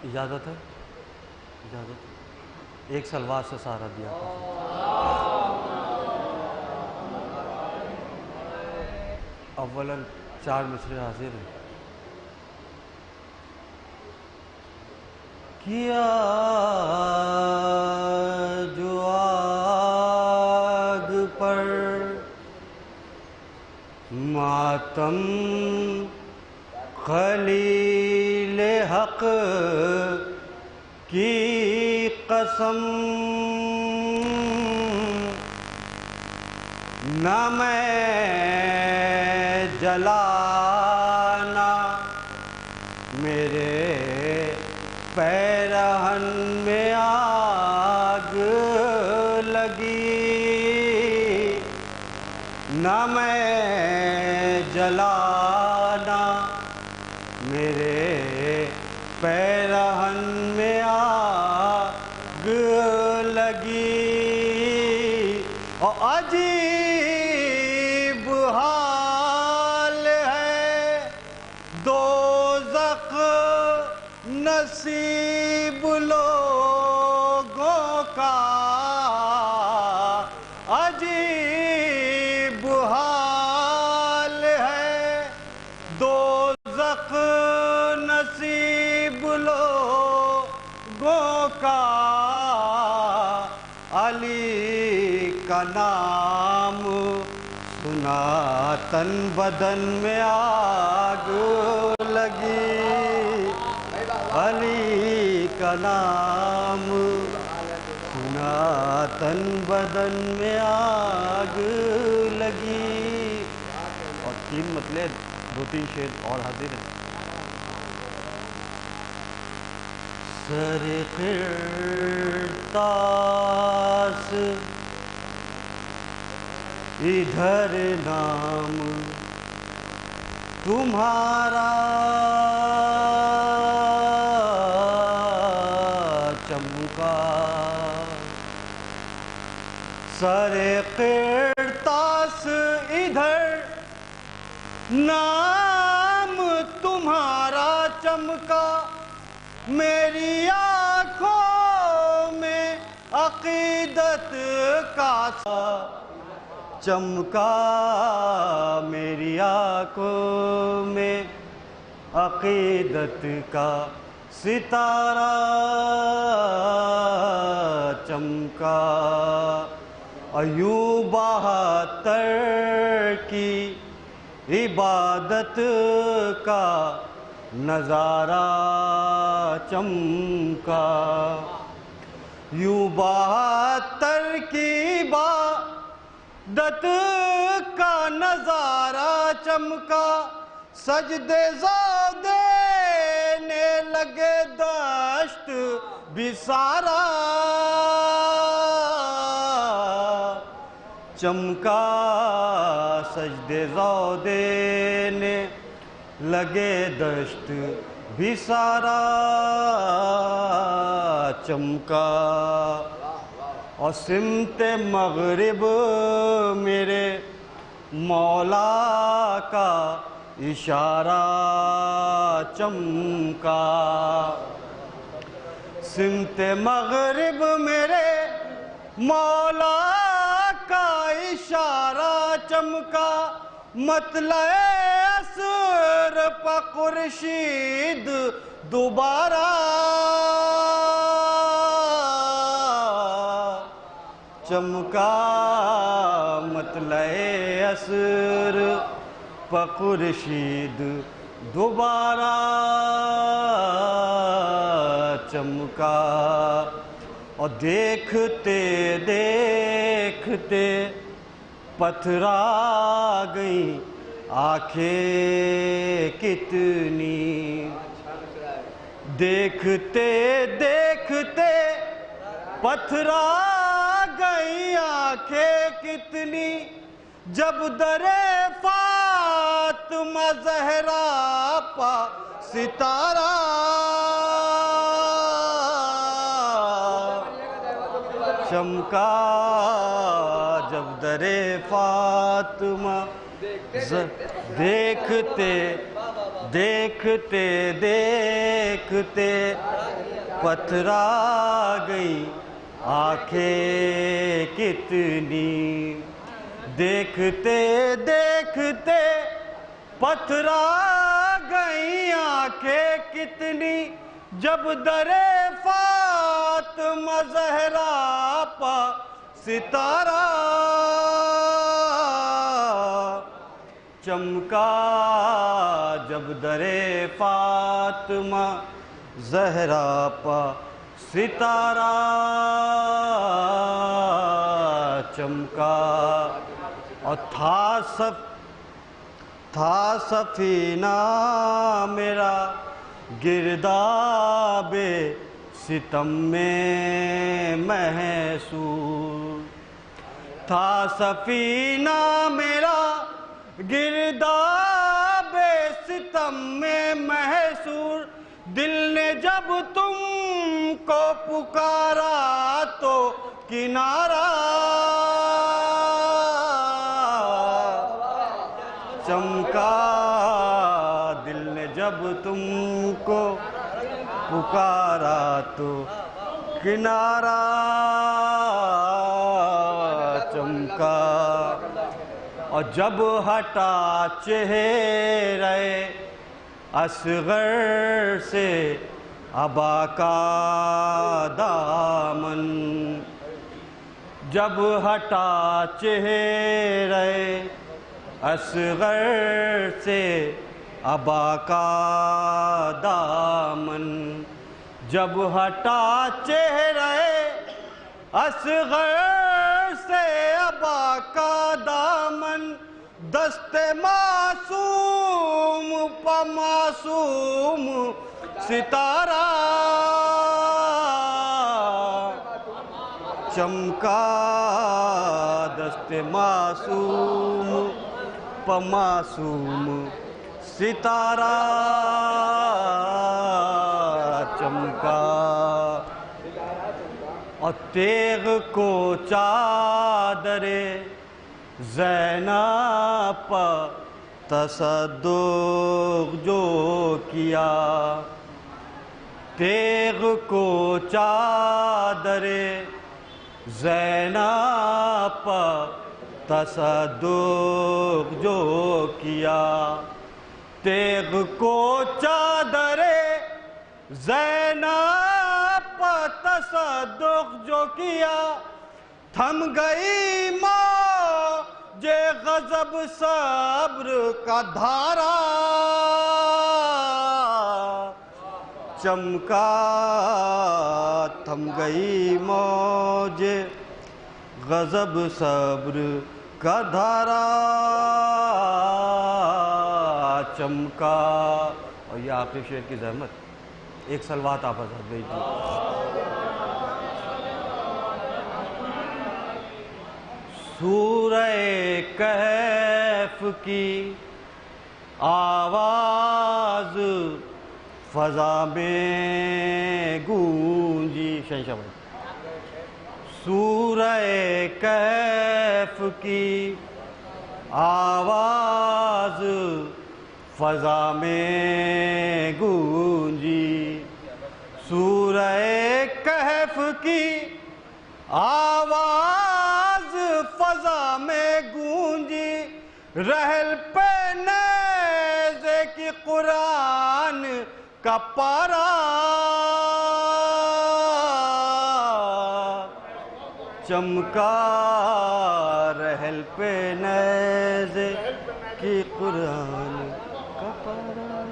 اجازت ہے؟ اجازت؟ ایک سلوات سے سہارا دیا تھا۔ اولاً 4 مصرے حاضر ہیں۔ کیا جو آگ پر ماتم خلیل حق کی قسم، نہ میں جلانا میرے پیرہن میں آگ لگی، نہ میں جلانا میرے پیرہن میں آگ لگی، اور عجیب حال ہے دوزخ نصیب لوگوں کا، عجیب حال ہے دوزخ نصیب لوگوں کا، علی کا نام سنا تن بدن میں آگ لگی، علی کا نام سنا تن بدن میں آگ لگی۔ اور 3 مطلع 2-3 شعر اور حاضر ہیں۔ سر قرطاس ادھر نام تمہارا چمکا، سر قرطاس ادھر نام تمہارا چمکا، میری آنکھوں میں عقیدت کا چمکا، میری آنکھوں میں عقیدت کا ستارہ چمکا، ایوں 72 کی عبادت کا نظارہ چمکا، یوں 72 کی عبادت کا نظارہ چمکا، سجدے زو دینے لگے دشت بسارا چمکا، سجدے زو دینے لگے دشت بسارا چمکا، اور سمت مغرب میرے مولا کا اشارہ چمکا، سمت مغرب میرے مولا کا اشارہ چمکا، مطلع عصر پہ خورشید دوبارہ چمکا، مطلع عصر پہ خورشید دوبارہ چمکا، اور دیکھتے دیکھتے پتھرا گئیں آنکھیں کتنی، دیکھتے دیکھتے پتھرا گئیں آنکھیں کتنی، جب در فاطمہ زہرا پا ستارہ چمکا، جب در فاطمہ دیکھتے دیکھتے دیکھتے پتھرا گئی آنکھیں کتنی، دیکھتے دیکھتے پتھرا گئی آنکھیں کتنی، جب در فاطمہ زہرا پا ستارہ چمکا، جب در فاطمہ زہرا پا ستارہ چمکا، اور تھا سفینہ میرا گرداب ستم میں محصور، تھا سفینہ میرا گرداب ستم میں محصور، دل نے جب تم کو پکارا تو کنارہ چمکا، دل نے جب تم کو پکارا تو کنارہ چمکا، اور جب ہٹا چہرہ اصغر سے عبا کا دامن، جب ہٹا چہرہ اصغر سے عبا کا دامن، جب ہٹا چہرہ اصغر سے عبا کا دامن، دست معصوم پا معصوم ستارہ چمکا، دست معصوم پا معصوم ستارہ چمکا، اور تیغ کو چادر زینب پا تصدق جو کیا، تیغ کو چادر زینب پا تصدق جو کیا، تیغ کو چادر زینب پا تصدق جو کیا، تھم گئی موج غضب صبر کا دھارا چمکا، تھم گئی موج غضب صبر کا دھارا چمکا، اور یہ آخری شعر کی زحمت ایک سلوات آپ حضرت بھیجیے۔ سورہ کہف کی آواز فضا میں گونجی، شہنشاہ بھائی، سورہ کہف کی آواز فضا میں گونجی، سورہ کہف کی آواز فضا میں گونجی، رحل پہ نیزے کی قرآن کا پارا چمکا، رحل پہ نیزے کی قرآن کا پارا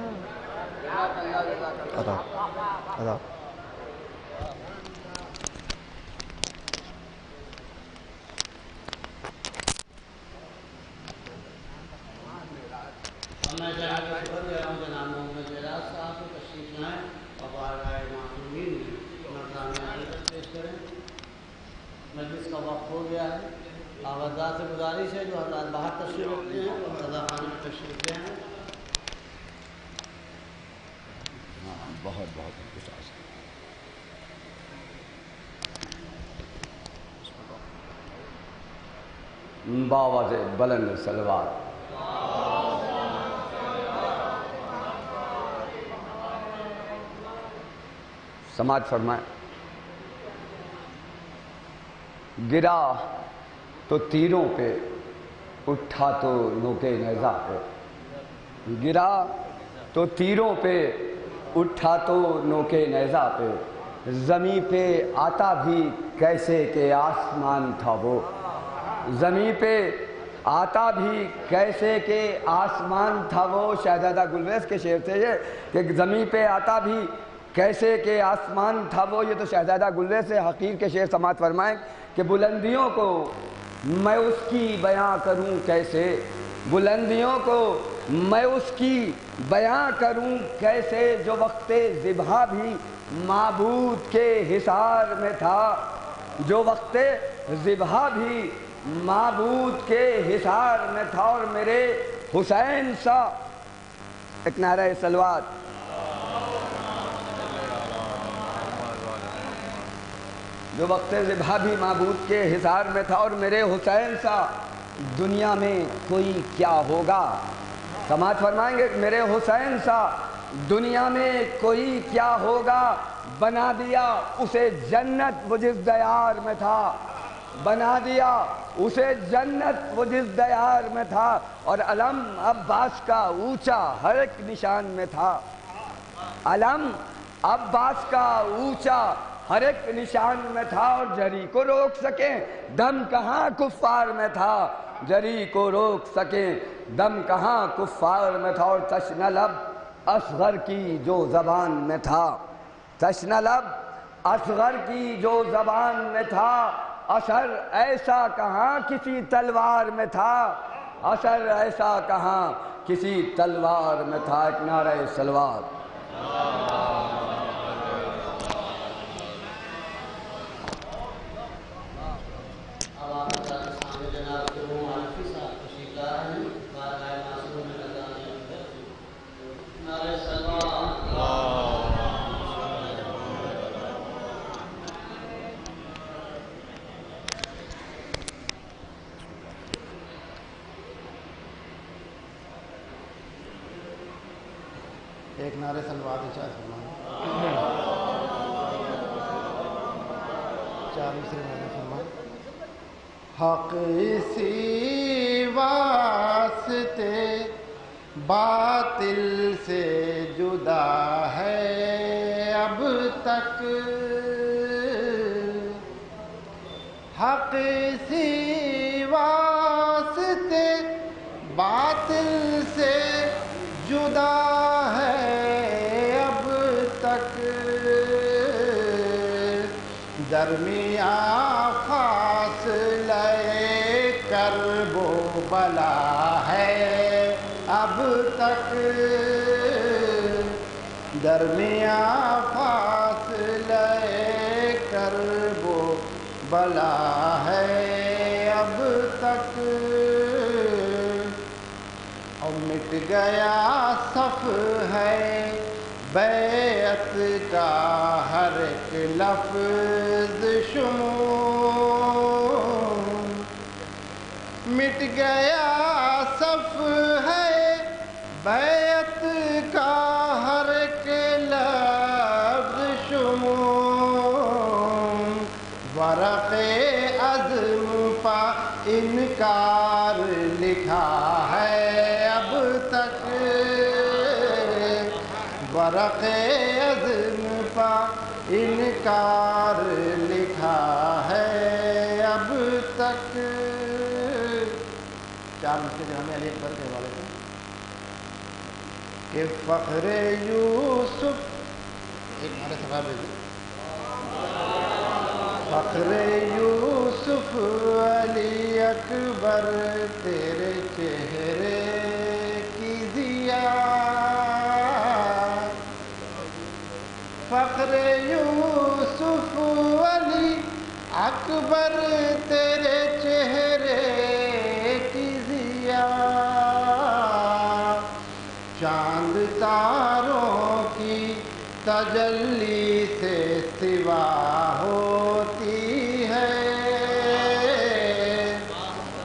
ادا میں جناب شکر دے رہا ہوں جناب محمد جیراد صاحب کو تشریف لائیں اور بارگاہ معصومین نظامیہ عقیدت پیش کریں۔ مجلس کا وقت ہو گیا ہے، آغازات سے گزارش ہے جو حضرات باہر تشریف رکھتے ہیں اور رضا خانہ میں تشریف لے ہیں۔ بہت بہت خوشاش باواز بلند سلوات۔ سماعت فرمائیں. گرا تو تیروں پہ، اٹھا تو نوکے نیزہ پہ. گرا تو تیروں پہ، اٹھا تو نوکے نیزہ پہ. زمیں پہ آتا بھی کیسے کہ آسمان تھا وہ. زمیں پہ آتا بھی کیسے کہ آسمان تھا وہ. شہزادہ گلویز کے شعر تھے یہ کہ زمیں پہ آتا بھی کیسے کہ آسمان تھا وہ. یہ تو شہزادہ گلویز سے حقیر کے شعر سماعت فرمائیں کہ بلندیوں کو میں اس کی بیاں کروں کیسے. بلندیوں کو میں اس کی بیاں کروں کیسے. جو وقت ذبح بھی معبود کے حصار میں تھا. جو وقت ذبح بھی معبود کے حصار میں تھا. اور میرے حسین سا، ایک نعرہ صلوات. جو وقت ذبح بھی معبود کے حصار میں تھا. اور میرے حسین سا دنیا میں کوئی کیا ہوگا. سماعت فرمائیں گے. میرے حسین سا دنیا میں کوئی کیا ہوگا. بنا دیا اسے جنت وہ جس دیار میں تھا. بنا دیا اسے جنت وہ جس دیار میں تھا. اور علم عباس کا اونچا ہر ایک نشان میں تھا. علم عباس کا اونچا ہر ایک نشان میں تھا. اور جری کو روک سکیں دم کہاں کفار میں تھا. جری کو روک سکیں دم کہاں کفار میں تھا. اور تشنہ لب اصغر کی جو زبان میں تھا. تشنہ لب اصغر کی جو زبان میں تھا. اثر ایسا کہاں کسی تلوار میں تھا. اثر ایسا کہاں کسی تلوار میں تھا. ایک نعرہ صلوات. ایک نعرے سلوات ارشاد فرمائیں. چار مصرے نعرے فرمائیں. حق اسی واسطے باطل سے جدا ہے اب تک. حق اسی واسطے باطل سے جدا ہے اب تک. درمیاں فاصلہ کرب و بلا ہے اب تک. درمیاں فاصلہ کرب و بلا ہے اب تک. اور مٹ گیا صف ہے بیعت کا ہر ایک لفظ شمول. مٹ گیا صف ہے بیعت کا ہر ایک لفظ شمول. ورق عزم پا انکار لکھا ہے اب تک. ورق عزم پا انکار لکھا ہے اب تک. چار مصرے جو ہمیں علی اکبر کے حوالے سے کہ فخر یوسف. ایک نعرہ صفحہ بھیجو. فخر یوسف علی اکبر تیرے چہرے کی ضیا. فخر یوسف علی اکبر تیرے چہرے کی ضیا. چاند تاروں کی تجلی سے سوا ہوتی ہے.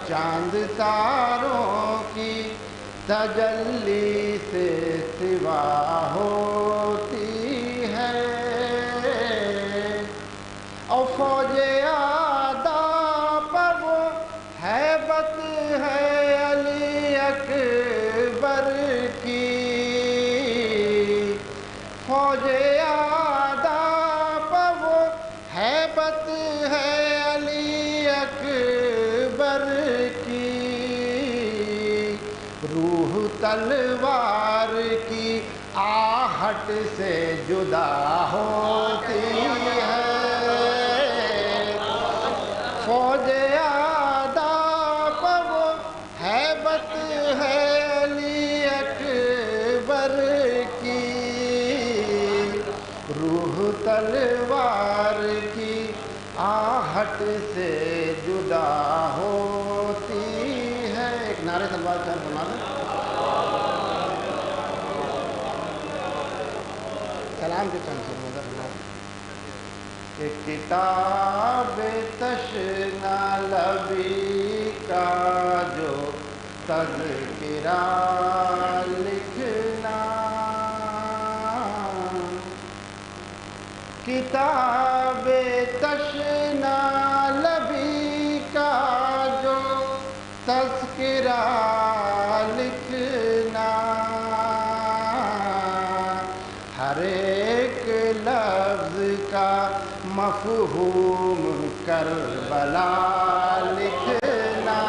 چاند تاروں کی تجلی سے سوا ہوتی ہے. تلوار کی آہٹ سے جدا ہوتی ہے، فوج آداب وہ ہیبت ہے علی اکبر کی، روح تلوار کی آہٹ سے جدا ہوتی ہے۔ ایک نعرے تلوار کا بنا لیں، سلام کے چند سے مدد بنا لیں۔ کہ کتاب تشنا لبی کا جو تذکرہ لکھنا، کتاب تشنا لبی کا جو تذکرہ لکھنا، ہر ایک لفظ کا مفہوم کربلا لکھنا،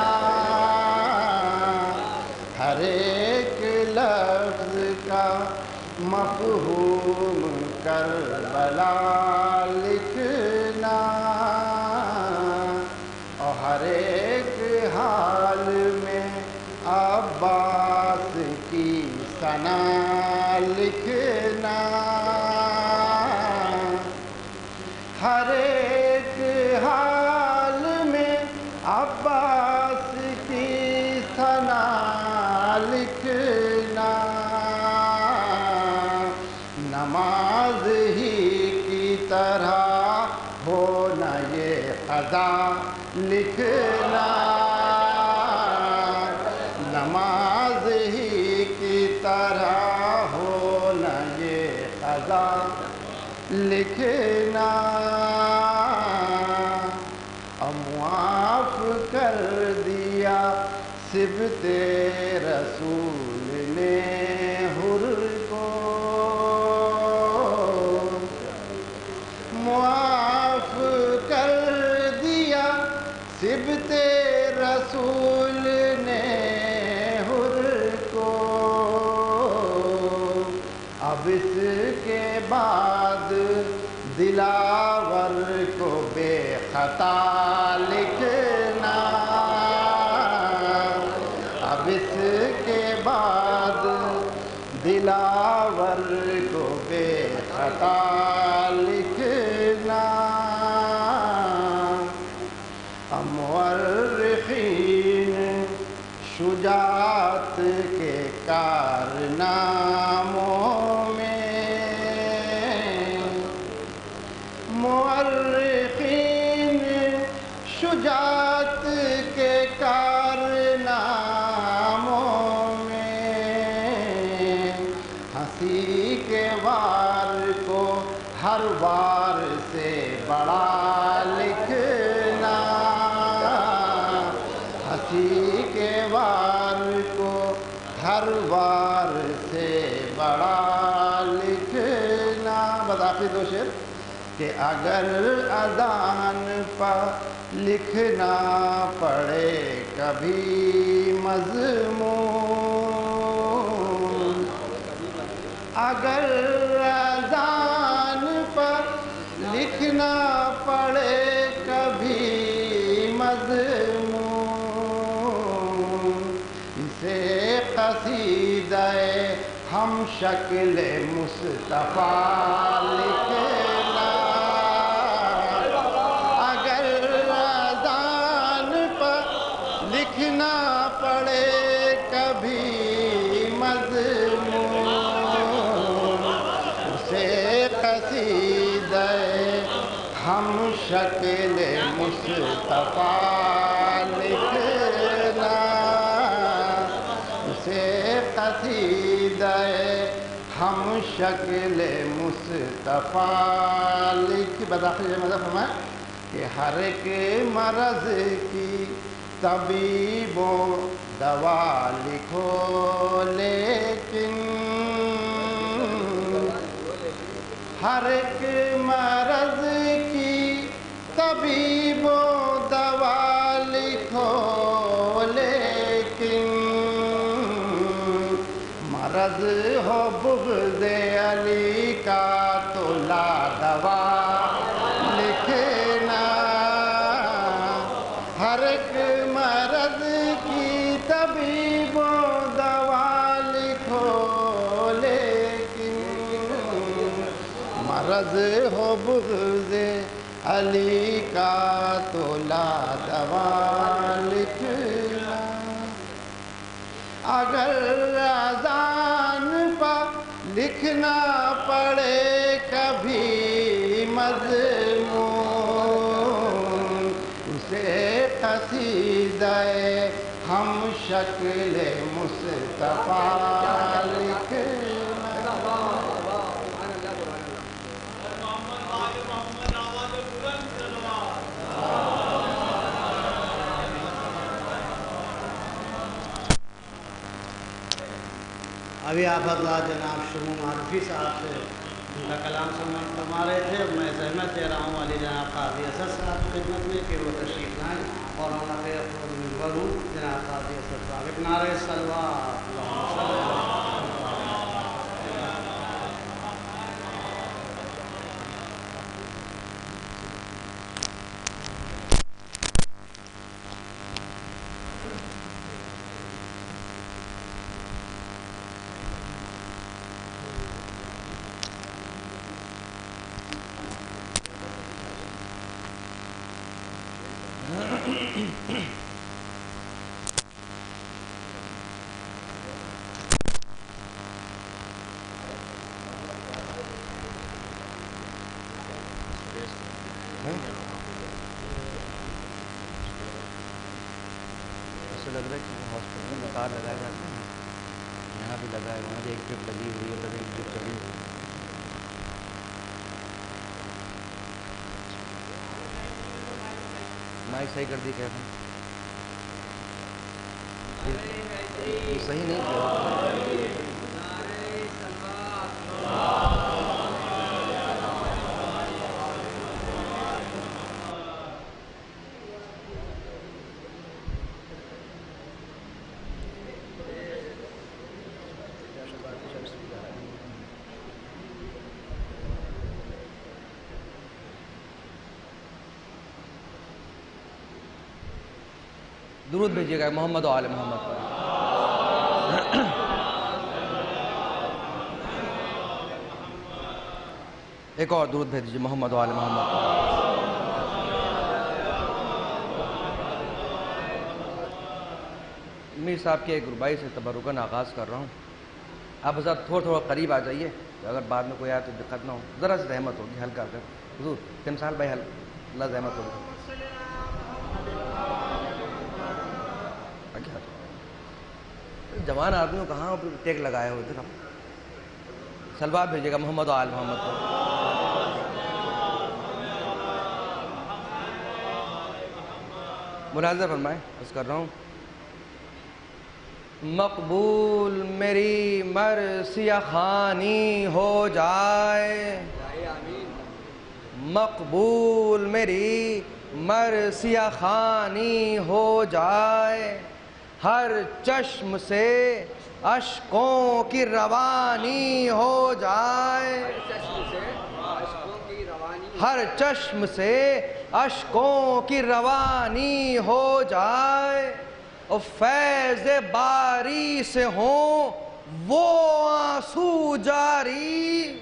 ہر ایک لفظ کا مفہوم کربلا لکھنا، اور ہر ایک حال میں عباس کی ثنا لکھنا، ہر ایک حال میں عباس کی ثنا لکھنا، نماز ہی کی طرح ہونا یہ قضا لکھنا، نماز ہی کی طرح ہونا یہ قضا لکھنا، معاف کر دیا سبط رسول نے حر کو، معاف کر دیا سبط رسول نے حر کو، اب اس کے بعد دلاور کو بے خطا لکھنا، اب اس کے بعد دلاور کو بے خطا لکھنا، مورخین شجاعت کے کارناموں میں، مورخین شجاعت کے کارناموں میں، ہنسی کے وار کو ہر وار سے بڑا لکھنا، ہنسی کے وار کو ہر وار سے بڑا لکھنا۔ بس آخری دو شعر کہ اگر اذان پر لکھنا پڑے کبھی مضمون، اگر اذان پر لکھنا پڑے کبھی مضمون، اسے قصیدہ ہم شکل مصطفیٰ لکھنا، اگر اذان پر لکھنا پڑے کبھی مضمون، اسے قصیدہ ہم شکل مصطفیٰ لکھنا، اسے قصیدہ ہم شکل مصطفیٰ لکھ۔ بداخل مدد فرمائے کہ ہر ایک مرض کی طبیب و دوا لکھو، لیکن ہر ایک مرض کی طبیب و دوا لکھو، لیکن ہو بغض علی کا تو لا دوا لکھنا، ہر ایک مرض کی طبیب و دوا لکھو، لیکن مرض ہو بغض علی کا تو لا دوا لکھنا۔ اگر اذان پر لکھنا پڑے کبھی مضمون، اسے قصیدہ ہم شکل مصطفیٰ لکھنا۔ ابھی آپ حضرات جناب شمو معرفی صاحب سے ان کا کلام سماعت فرما رہے تھے، میں زحمت دے رہا ہوں علی جناب قاضی اسد صاحب کی خدمت میں کہ وہ تشریف لائیں اور ہم پہ جناب قاضی اسد صاحب ایک نعرہ صلوات اللہم صلی اللہ علیہ وسلم۔ ایسا لگ رہا ہے کہ ہاسپٹل میں تار لگائے جاتے ہیں، یہاں بھی لگا ہے، وہاں بھی ایک ڈرپ لگی ہوئی ہے، ادھر ایک ڈرپ لگی ہوئی ہے۔ مائک صحیح کر دی کہتے ہیں، یہ صحیح نہیں کیا۔ درود بھیجیے گا محمد و آل محمد پر۔ ایک اور درود بھیج دیجیے محمد و آل محمد پر۔ میر صاحب کے ایک ربائی سے تبرکاً آغاز کر رہا ہوں، آپ حضرات تھوڑا قریب آ جائیے، اگر بعد میں کوئی آئے تو دقت نہ ہو، ذرا سی زحمت ہوگی ہلکا کر حضور تمثال بھائی، اللہ زحمت ہوگی۔ جوان آدمیوں کہاں ٹیک لگائے ہوئے تھے، سلوات بھیجیے گا محمد و آل محمد کو۔ ملاحظہ فرمائیں، عرض کر رہا ہوں، مقبول میری مرثیہ خوانی ہو جائے، مقبول میری مرثیہ خوانی ہو جائے، ہر چشم سے اشکوں کی روانی ہو جائے، ہر چشم سے اشکوں کی روانی ہو جائے، اور فیض باری سے ہوں وہ آنسو جاری۔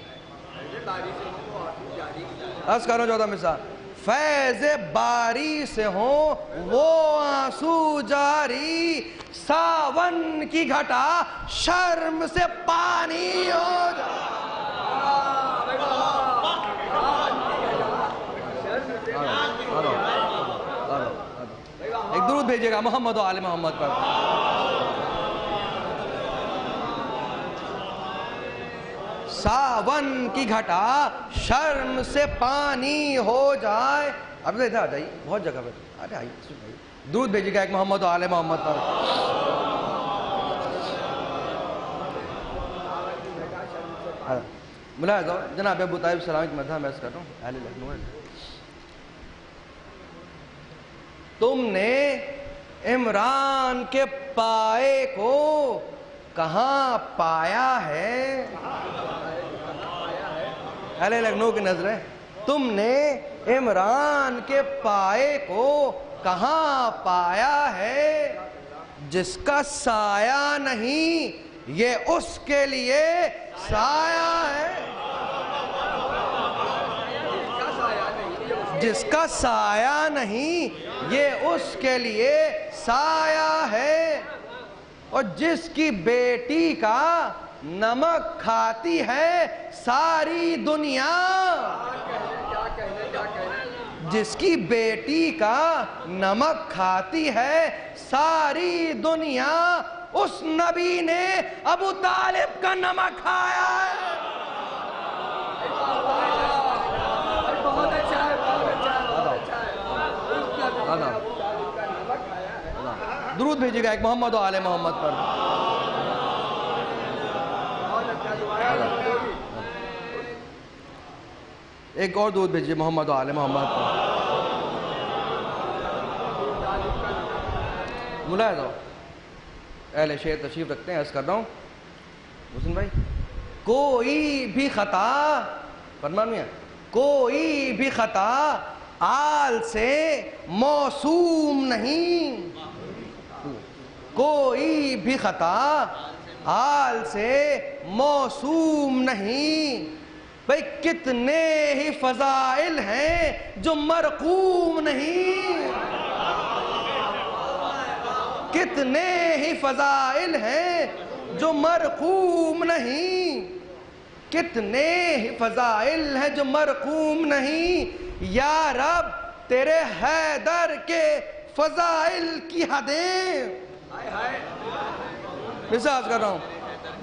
عرض کروں 14 مثال، فیض باری سے ہوں وہ آنسو جاری، ساون کی گھٹا شرم سے پانی ہو جائے۔ ایک درود بھیجیے گا محمد و آل محمد پر۔ ساون کی گھٹا شرم سے پانی ہو جائے۔ اب ادھر آ جائیے، بہت جگہ پہ ارے آئیے، درود بھیجیے گا ایک محمد و آل محمد پر۔ ملاحظہ جناب ابو طالب سلام کی مدح میں عرض کر رہا ہوں، اہل لکھنؤ، تم نے عمران کے پائے کو کہاں پایا ہے؟ اہل لکھنؤ کی نظریں، تم نے عمران کے پائے کو کہاں پایا ہے؟ جس کا سایہ نہیں یہ اس کے لیے سایہ ہے، جس کا سایہ نہیں یہ اس کے لیے سایہ ہے، اور جس کی بیٹی کا نمک کھاتی ہے ساری دنیا، جس کی بیٹی کا نمک کھاتی ہے ساری دنیا، اس نبی نے ابو طالب کا نمک کھایا ہے۔ درود بھیجیے گا ایک محمد و آل محمد پر۔ ایک اور درود بھیجیے محمد و آل محمد پر۔ ملاحظ ہو اہل شعر تشریف رکھتے ہیں، عرض کر رہا ہوں حسن بھائی، کوئی بھی خطا، فرمان میاں، کوئی بھی خطا آل سے موسوم نہیں، کوئی بھی خطا آل سے موسوم نہیں۔ بھئی کتنے ہی فضائل ہیں جو مرقوم نہیں، کتنے ہی فضائل ہیں جو مرقوم نہیں، کتنے ہی فضائل ہیں جو مرقوم نہیں۔ یا رب تیرے حیدر کے فضائل کی حدیں، مثال کر رہا ہوں،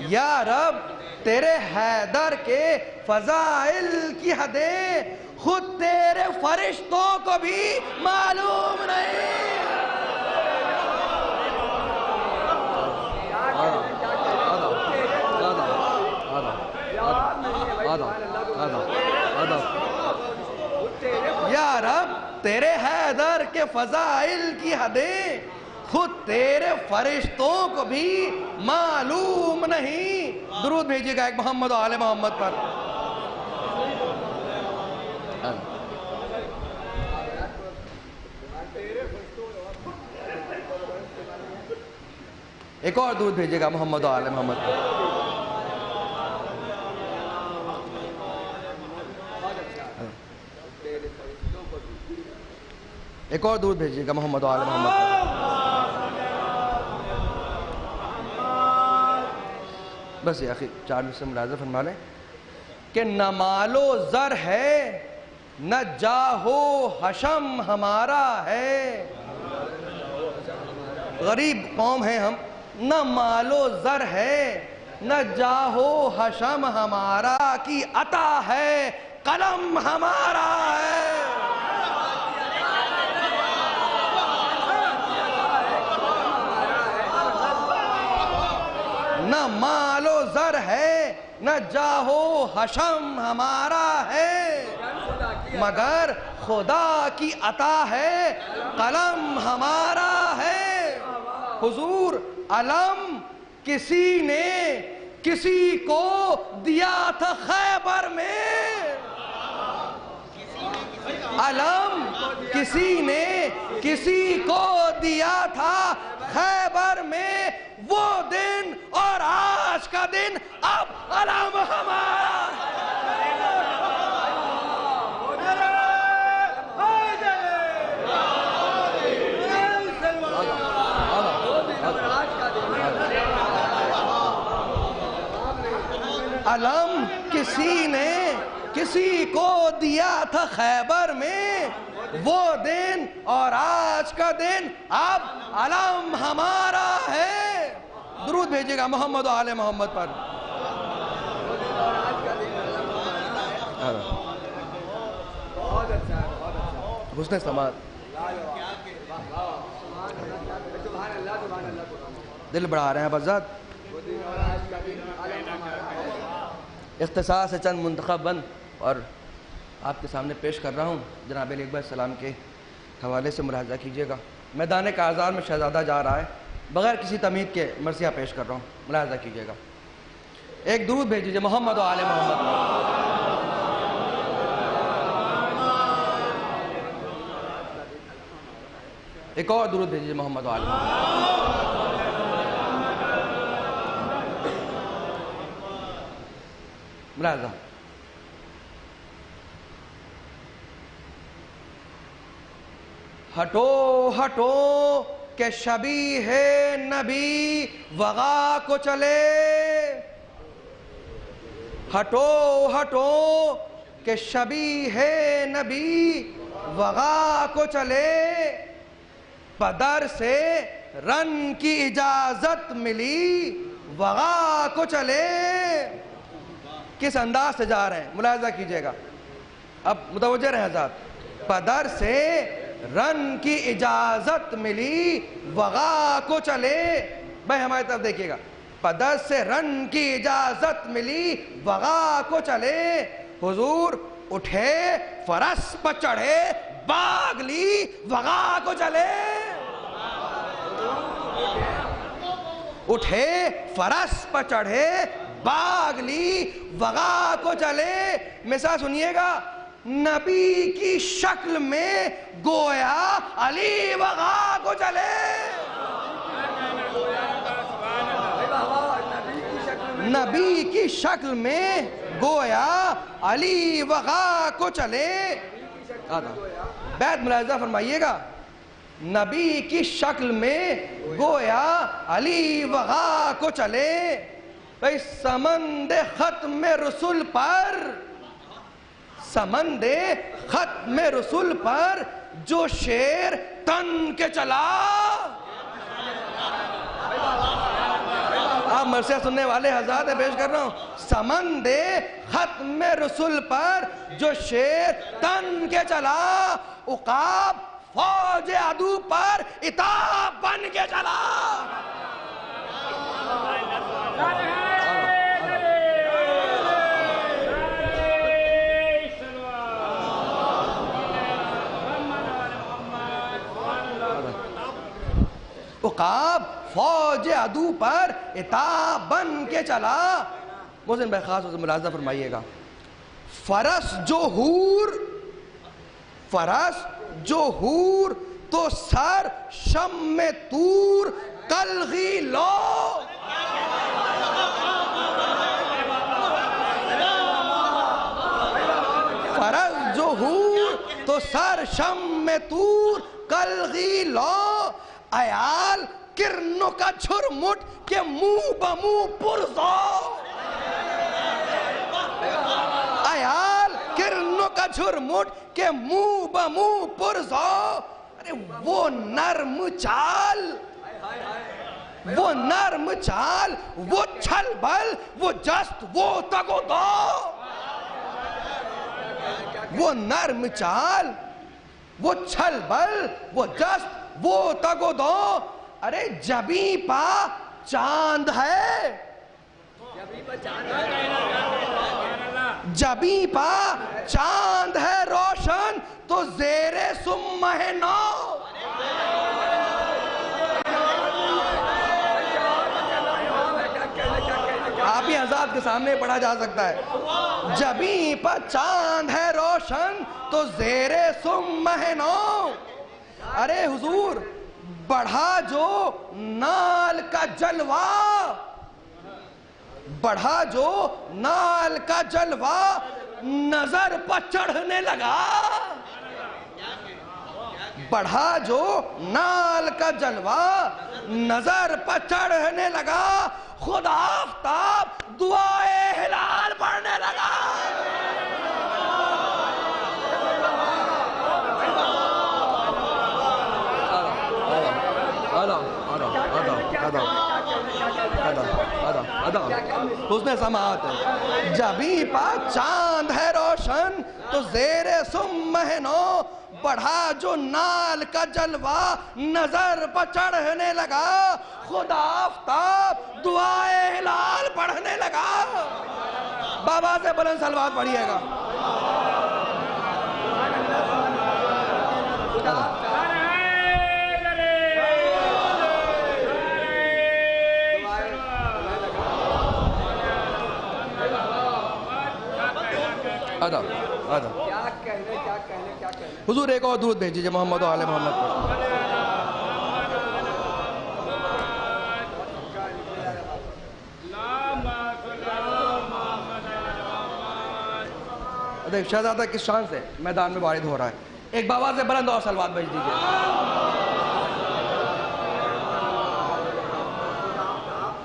یا رب تیرے حیدر کے فضائل کی حدیں خود تیرے فرشتوں کو بھی معلوم نہیں۔ یا رب تیرے حیدر کے فضائل کی حدیں خود تیرے فرشتوں کو بھی معلوم نہیں۔ درود بھیجیے گا ایک محمد و آل محمد پر۔ ایک اور درود بھیجیے گا محمد و آل محمد پر۔ ایک اور درود بھیجیے گا محمد و آل محمد پر۔ بس یہ آخر 4 منٹ سے ملاحظہ فرما لیں کہ نہ مال و زر ہے نہ جاہ و حشم ہمارا ہے، غریب قوم ہیں ہم، نہ مال و زر ہے نہ جاہ و حشم ہمارا، کی عطا ہے قلم ہمارا ہے۔ نہ مال و زر ہے نہ جاہ و حشم ہمارا ہے، مگر خدا کی عطا ہے قلم ہمارا ہے۔ حضور علم کسی نے کسی کو دیا تھا خیبر میں، علم کسی نے کسی کو دیا تھا خیبر میں، وہ دن اور آج کا دن اب علم ہمارا ہے۔ علم کسی نے کسی کو دیا تھا خیبر میں، وہ دن اور آج کا دن اب علم ہمارا ہے۔ درود بھیجیے گا محمد و آل محمد پر۔ حسن سماعت، دل بڑھا رہے ہیں بزاد۔ اختصار سے چند منتخب بند اور آپ کے سامنے پیش کر رہا ہوں، جناب علیہ السلام کے حوالے سے ملاحظہ کیجیے گا۔ میدان کارزار میں شہزادہ جا رہا ہے، بغیر کسی تمہید کے مرثیہ پیش کر رہا ہوں، ملاحظہ کیجئے گا۔ ایک درود بھیج دیجئے محمد و آل محمد۔ ایک اور درود بھیج دیجئے محمد و آل محمد۔ ملاحظہ، ہٹو ہٹو کہ شبیہ نبی وغا کو چلے، ہٹو ہٹو کہ شبیہ نبی وغا کو چلے، پدر سے رن کی اجازت ملی وغا کو چلے۔ کس انداز سے جا رہے ہیں ملاحظہ کیجئے گا، اب متوجہ رہیں حضرات۔ پدر سے رن کی اجازت ملی وغا کو چلے، بھائی ہماری طرف دیکھیے گا، پدر سے رن کی اجازت ملی وغا کو چلے، حضور اٹھے فرس پر چڑھے باغ لی وغا کو چلے، اٹھے فرس پر چڑھے باغ لی وغا کو چلے۔ مثال سنیے گا، نبی کی شکل میں گویا علی وغا کو چلے، نبی کی شکل میں گویا علی وغا کو چلے۔ بیت ملاحظہ فرمائیے گا، نبی کی شکل میں گویا علی وغا کو چلے۔ بھئی سمند ختم رسول پر، سمند ختم رسول پر جو شیر تن کے چلا، آپ مرثیہ سننے والے حضرات پیش کر رہا ہوں، سمند ختم رسول پر جو شیر تن کے چلا، عقاب فوج عدو پر عتاب بن کے چلا۔ عقاب فوج عدو پر عتاب بن کے چلا۔ محسن بھائی خاص سے ملاحظہ فرمائیے گا، فرس جو ہور، فرس جو ہور تو سر شم تور کلغی لو، فرس جو ہور تو سر شم تور کلغی لو، عیال کرنوں کا جھرمٹ کے منہ بمو پرزو، عیال کرنوں کا جھرمٹ کے منہ بمو پرزو۔ ارے وہ نرم چال، وہ نرم چال، وہ چھل بل، وہ جست، وہ تگ و دو، وہ نرم چال، وہ چھل بل، وہ جست، وہ تگ و دو۔ ارے جبیں پا چاند ہے، جبیں پا چاند ہے روشن تو زیر سمہ نو، آپ ہی حضرات کے سامنے پڑھا جا سکتا ہے، جبیں پا چاند ہے روشن تو زیر سمہ نو۔ ارے حضور بڑھا جو نال کا جلوہ، بڑھا جو نال کا جلوہ نظر پر چڑھنے لگا، بڑھا جو نال کا جلوہ نظر پر چڑھنے لگا، خود آفتاب دعائے ہلال پڑھنے لگا۔ حسن سماعت ہے، جبیں پا چاند ہے روشن تو زیر سمہ نو، بڑھا جو نال کا جلوہ نظر پر چڑھنے لگا، خود آفتاب دعائے ہلال پڑھنے لگا۔ بابا سے بلند صلوات پڑھیے گا۔ آدھا آدھا کیا کہنے حضور ایک اور درود بھیج دیجیے محمد و آل محمد پر. دیکھ شہزادہ کس شان سے میدان میں وارد ہو رہا ہے. ایک باواز بلند اور سلوات بھیج دیجیے.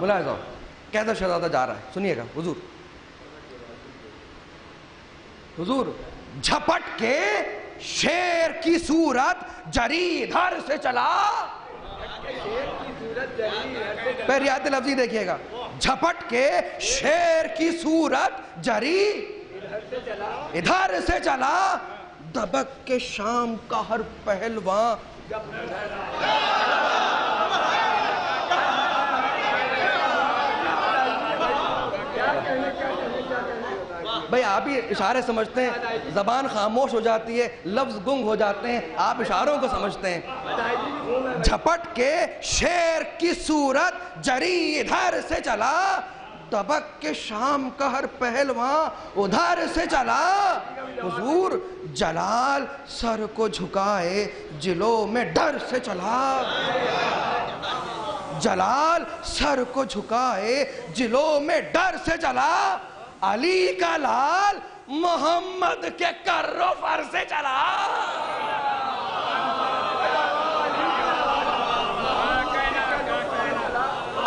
ملاحظہ ہو کیسا شہزادہ جا رہا ہے, سنیے گا. حضور حضور جھپٹ کے شیر کی صورت جری دھر سے چلا. پہ رعایت لفظی دیکھیے گا. جھپٹ کے شیر کی صورت جری ادھر سے چلا, دبک کے شام کا ہر پہلوان. بھئی آپ ہی اشارے سمجھتے ہیں, زبان خاموش ہو جاتی ہے, لفظ گنگ ہو جاتے ہیں, آپ اشاروں کو سمجھتے ہیں. جھپٹ کے شیر کی صورت جری ادھر سے چلا, دبک کے شام کا ہر پہلوان ادھر سے چلا. حضور جلال سر کو جھکائے جلو میں ڈر سے چلا. جلال سر کو جھکائے جلو میں ڈر سے چلا. علی کا لال محمد کے کر و فر سے چلا.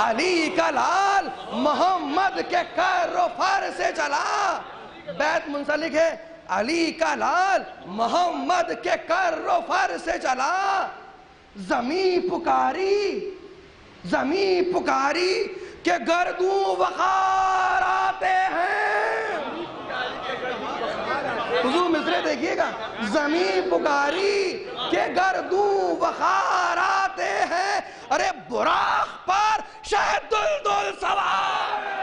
علی کا لال محمد کے کر و فر سے چلا. بیت منسلک ہے. علی کا لال محمد کے کر و فر سے چلا. زمین پکاری کہ گردوں وقار آتے ہیں. حضور مصرے دیکھیے گا. زمین پکاری کہ گردوں وقار آتے ہیں, ارے براق پر شہ دلدل سوار.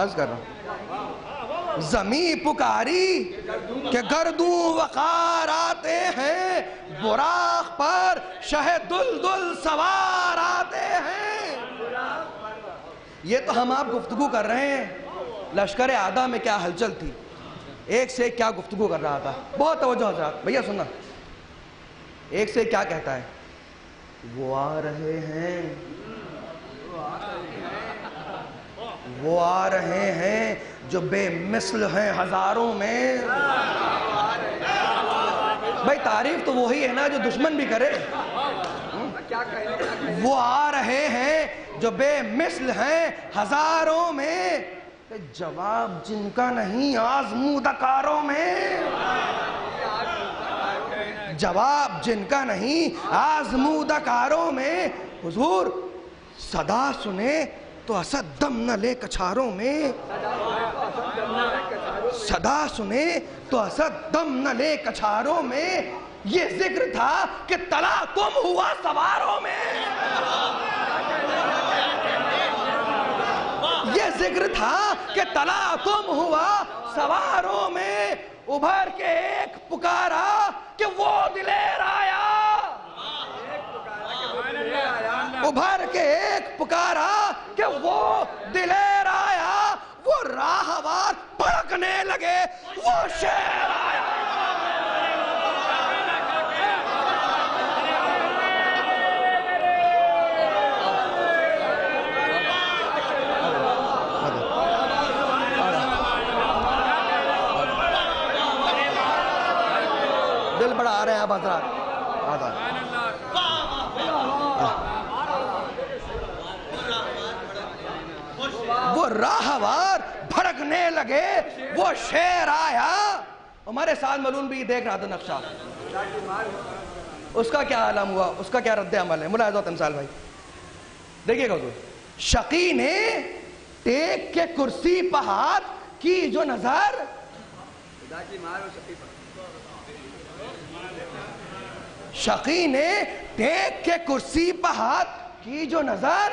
عرض کر رہا ہوں, زمین پکاری کہ گردوں وقار آتے ہیں, براق پر شہ دلدل سوار آتے ہیں. یہ تو ہم آپ گفتگو کر رہے ہیں, لشکر اعداء میں کیا ہلچل تھی, ایک سے کیا گفتگو کر رہا تھا. بہت توجہ حضرات, بھیا سننا. ایک سے کیا کہتا ہے, وہ آ رہے ہیں, وہ آ رہے ہیں جو بے مثل ہیں ہزاروں میں. بھائی تعریف تو وہی ہے نا جو دشمن بھی کرے. وہ آ رہے ہیں جو بے مثل ہیں ہزاروں میں, جواب جن کا نہیں آزمودہ کاروں میں. جواب جن کا نہیں آزمودہ کاروں میں. حضور صدا سنے تو اسد دم نہ لے کچھاروں میں. صدا سنے تو اسد دم نہ لے کچھاروں میں. یہ ذکر تھا کہ تلاطم ہوا سواروں میں. یہ ذکر تھا کہ تلاطم ہوا سواروں میں. ابھر کے ایک پکارا کہ وہ دلیر آیا. ابھر کے ایک پکارا کہ وہ دلیر آیا. وہ راہوار بھڑکنے لگے, وہ شیر آیا. دل بڑا آ رہے ہیں آپ حضرات. وہ راہوار بھڑکنے لگے, وہ شیر آیا. ہمارے ساتھ ملون بھی دیکھ رہا تھا نقشہ, اس کا کیا عالم ہوا, اس کا کیا رد عمل ہے. ملاحظہ تمثال بھائی دیکھیے گا. حضور شقی نے ٹیک کے کرسی پہ ہاتھ کی جو نظر, شقی نے ٹیک کے کرسی پہ ہاتھ کی جو نظر,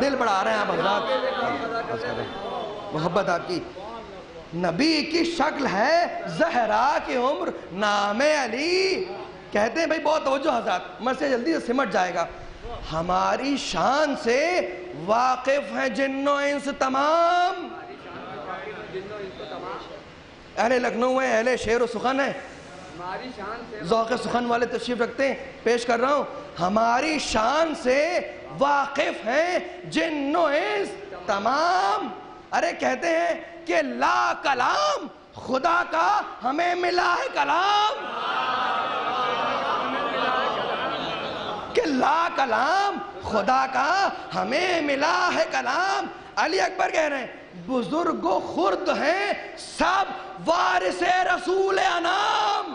دل بڑھا رہے ہیں آپ حضرات، محبت آپ کی. نبی کی شکل ہے زہرا کی عمر نام علی. کہتے ہیں بھائی بہت توجہ حضرات، مرثیہ جلدی سے سمٹ جائے گا. ہماری شان سے واقف ہیں جن و انس تمام. اہل لکھنؤ ہیں، اہل شعر و سخن ہیں، ذوق سخن والے تشریف رکھتے ہیں. پیش کر رہا ہوں، ہماری شان سے واقف ہیں جن و انس تمام. ارے کہتے ہیں کہ لا کلام خدا کا ہمیں ملا ہے کلام، کہ لا کلام خدا کا ہمیں ملا ہے کلام. علی اکبر کہہ رہے ہیں بزرگ و خرد ہیں سب وارث رسول انام.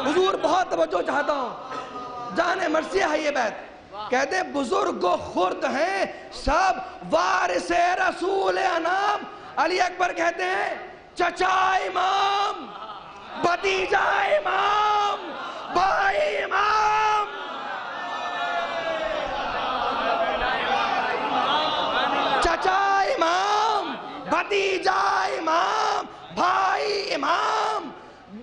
حضور بہت توجہ چاہتا ہوں، جانے مرثیہ ہے یہ بیت. کہتے ہیں بزرگ و خرد ہیں سب وارث رسول انام. علی اکبر کہتے ہیں چچا امام، بھتیجا امام، بھائی امام. چچا امام، بھتیجا امام، بھائی امام.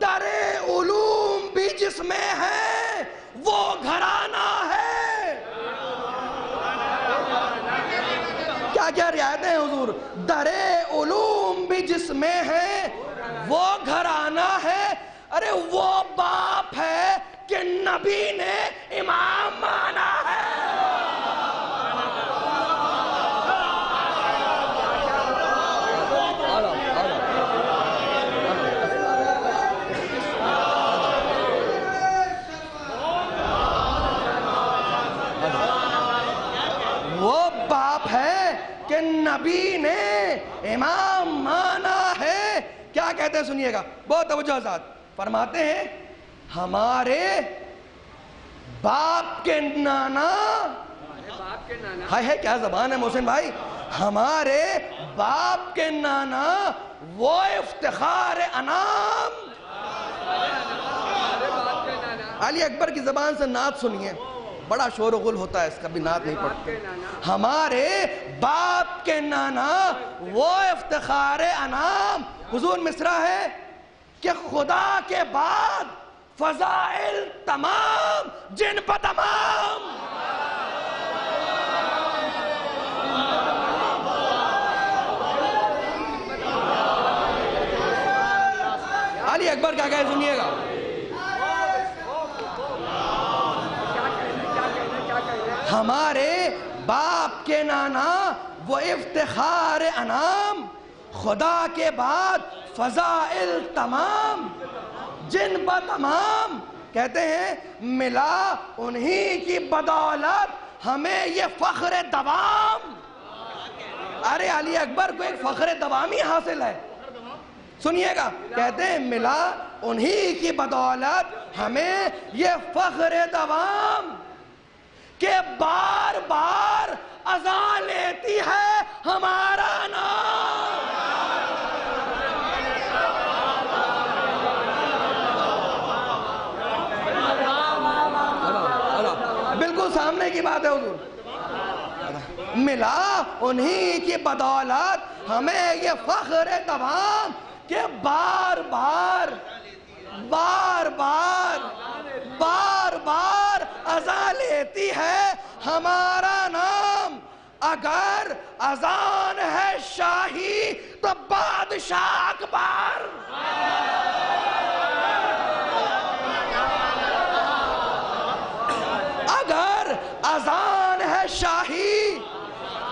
در علوم بھی جس میں ہے وہ گھرانہ ہے. کیا کیا رعایتیں ہیں حضور؟ در علوم بھی جس میں ہے وہ گھرانہ ہے. ارے وہ باپ ہے کہ نبی نے امام مانا ہے. وہ باپ ہے کہ نبی نے امام مانا ہے. کیا کہتے ہیں سنیے گا، بہت توجہ حضرات. فرماتے ہیں ہمارے باپ کے نانا، ہے کیا زبان ہے محسن بھائی، ہمارے باپ کے نانا وہ افتخار انام. علی اکبر کی زبان سے نعت سنیے، بڑا شور و غل ہوتا ہے اس کا بھی، نعت نہیں پڑھتے. ہمارے باپ کے نانا وہ افتخار انام. حضور مصرع ہے کہ خدا کے بعد فضائل تمام جن پر تمام. علی اکبر کیا کہے سنیے گا. ہمارے باپ کے نانا وہ افتخار انام، خدا کے بعد فضائل تمام جن با تمام. کہتے ہیں ملا انہی کی بدولت ہمیں یہ فخر دوام. ارے علی اکبر کو ایک فخر دوامی حاصل ہے، سنیے گا. کہتے ہیں ملا انہی کی بدولت ہمیں یہ فخر دوام کہ بار بار اذان لیتی ہے ہمارا نام. بالکل سامنے کی بات ہے حضور. ملا انہی کی بدولت ہمیں یہ فخر تمام کہ بار بار بار بار بار بار اذان لیتی ہے ہمارا نام. اگر اذان ہے شاہی تو بادشاہ اکبر. اگر اذان ہے شاہی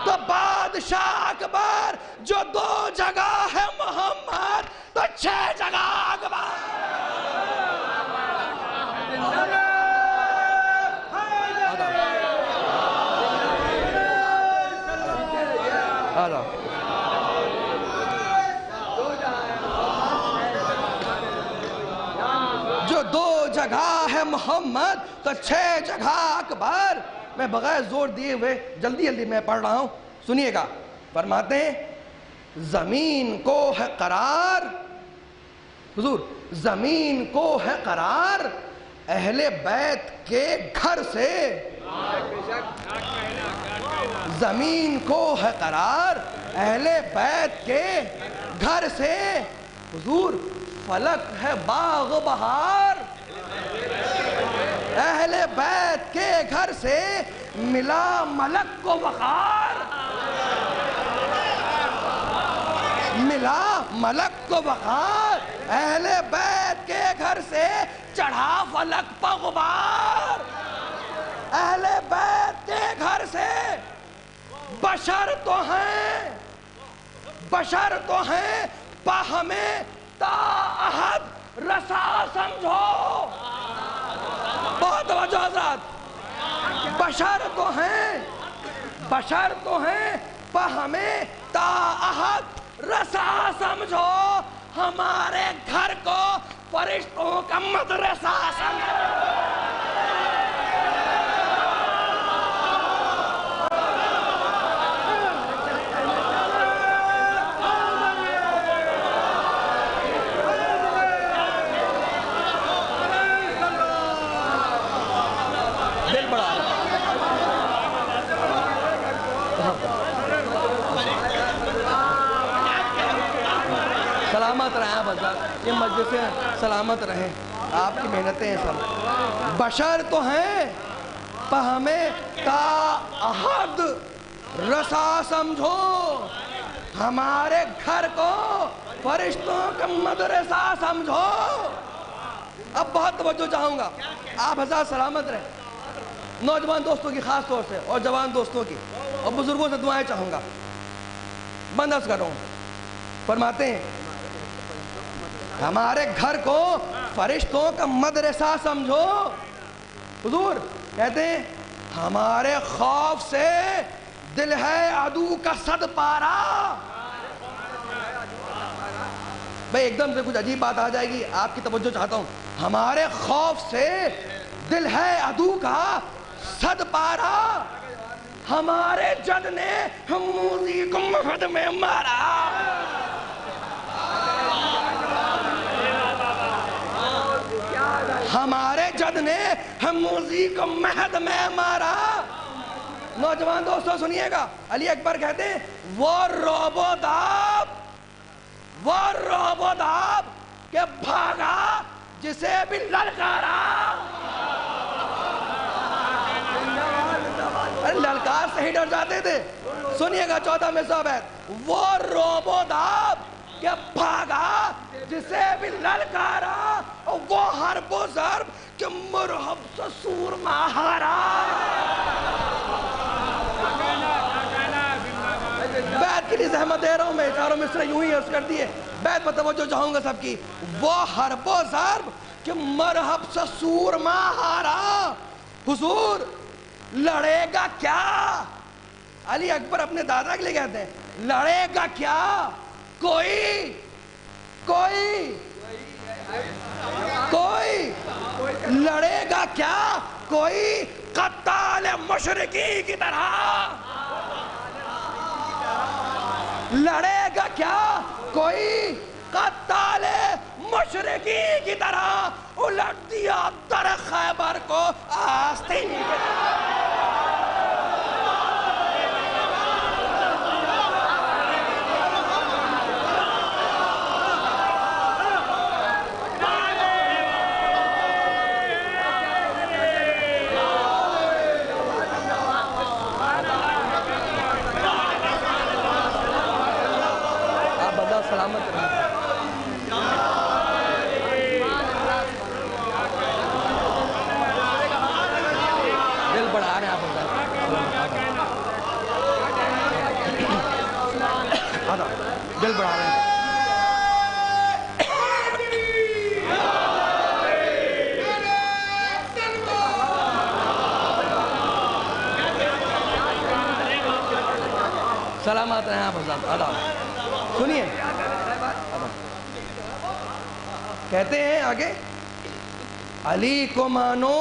تو بادشاہ اکبر. جو 2 جگہ ہے محمد تو 6 جگہ اکبر. جو 2 جگہ ہے محمد تو 6 جگہ اکبر. میں بغیر زور دیے ہوئے جلدی جلدی میں پڑھ رہا ہوں، سنیے گا. فرماتے ہیں زمین کو ہے قرار، حضور زمین کو ہے قرار اہل بیت کے گھر سے، زمین کو ہے قرار اہل بیت کے گھر سے، حضور فلک ہے باغ بہار اہل بیت کے گھر سے، ملا ملک کو وقار، ملا ملک کو وقار اہل بیت کے گھر سے، چڑھا فلک پہ غبار اہل بیت کے گھر سے، بشر تو ہیں پا ہمیں تا احد رسا سمجھو، بہت توجہ حضرات، بشر تو ہیں پا ہمیں تا احد رسا سمجھو، ہمارے گھر کو فرشتوں کا مدرسہ سمجھو۔ دل بڑا سلامت رہیں آپ حضرات، یہ مجلسیں سلامت رہیں، آپ کی محنتیں ہیں سب، بشر تو ہیں پا ہمیں تا احد رسا سمجھو، ہمارے گھر کو فرشتوں کا مدرسہ سمجھو۔ اب بہت توجہ چاہوں گا، آپ حضرات سلامت رہیں، نوجوان دوستوں کی خاص طور سے اور جوان دوستوں کی اور بزرگوں سے دعائیں چاہوں گا، بندش کر رہا ہوں۔ فرماتے ہیں ہمارے گھر کو فرشتوں کا مدرسہ سمجھو، حضور کہتے ہیں ہمارے خوف سے دل ہے عدو کا صد پارا۔ بھئی ایک دم سے کچھ عجیب بات آ جائے گی، آپ کی توجہ چاہتا ہوں، ہمارے خوف سے دل ہے عدو کا صد پارا، ہمارے جد نے ہم موذی کو مہد میں مارا، ہمارے جد نے ہم موذی کو مہد میں مارا۔ نوجوان دوستوں سنیے گا، علی اکبر کہتے ہیں وہ رعب و داب کہ بھاگا جسے بھی للکارا، للکار سے ہی ڈر جاتے تھے۔ سنیے گا 14 میں صحبت، وہ رعب و داب کہ بھاگا جسے بھی للکارا، وہ حرب و ضرب کہ مرحب سے سور مہارا۔ بیت کے لیے زحمت دے رہا ہوں میں، چاروں مصرے یوں ہی عرض کر دیے، بیت پر توجہ چاہوں گا سب کی، وہ حرب و ضرب کہ مرحب سے سور مہارا، حضور لڑے گا کیا؟ علی اکبر اپنے دادا کے لیے کہتے ہیں لڑے گا کیا کوئی لڑے گا کیا کوئی قتال مشرکی کی طرح، لڑے گا کیا کوئی قتال مشرکی کی طرح، الٹ دیا در خیبر کو آستین کی طرح۔ سلامت رہے، دل بڑھا رہے ہیں آپ دل بڑھا رہے ہیں۔ سلامت رہے ہیں آپ حضرات، آداب سنیے، کہتے ہیں آگے علی کو مانو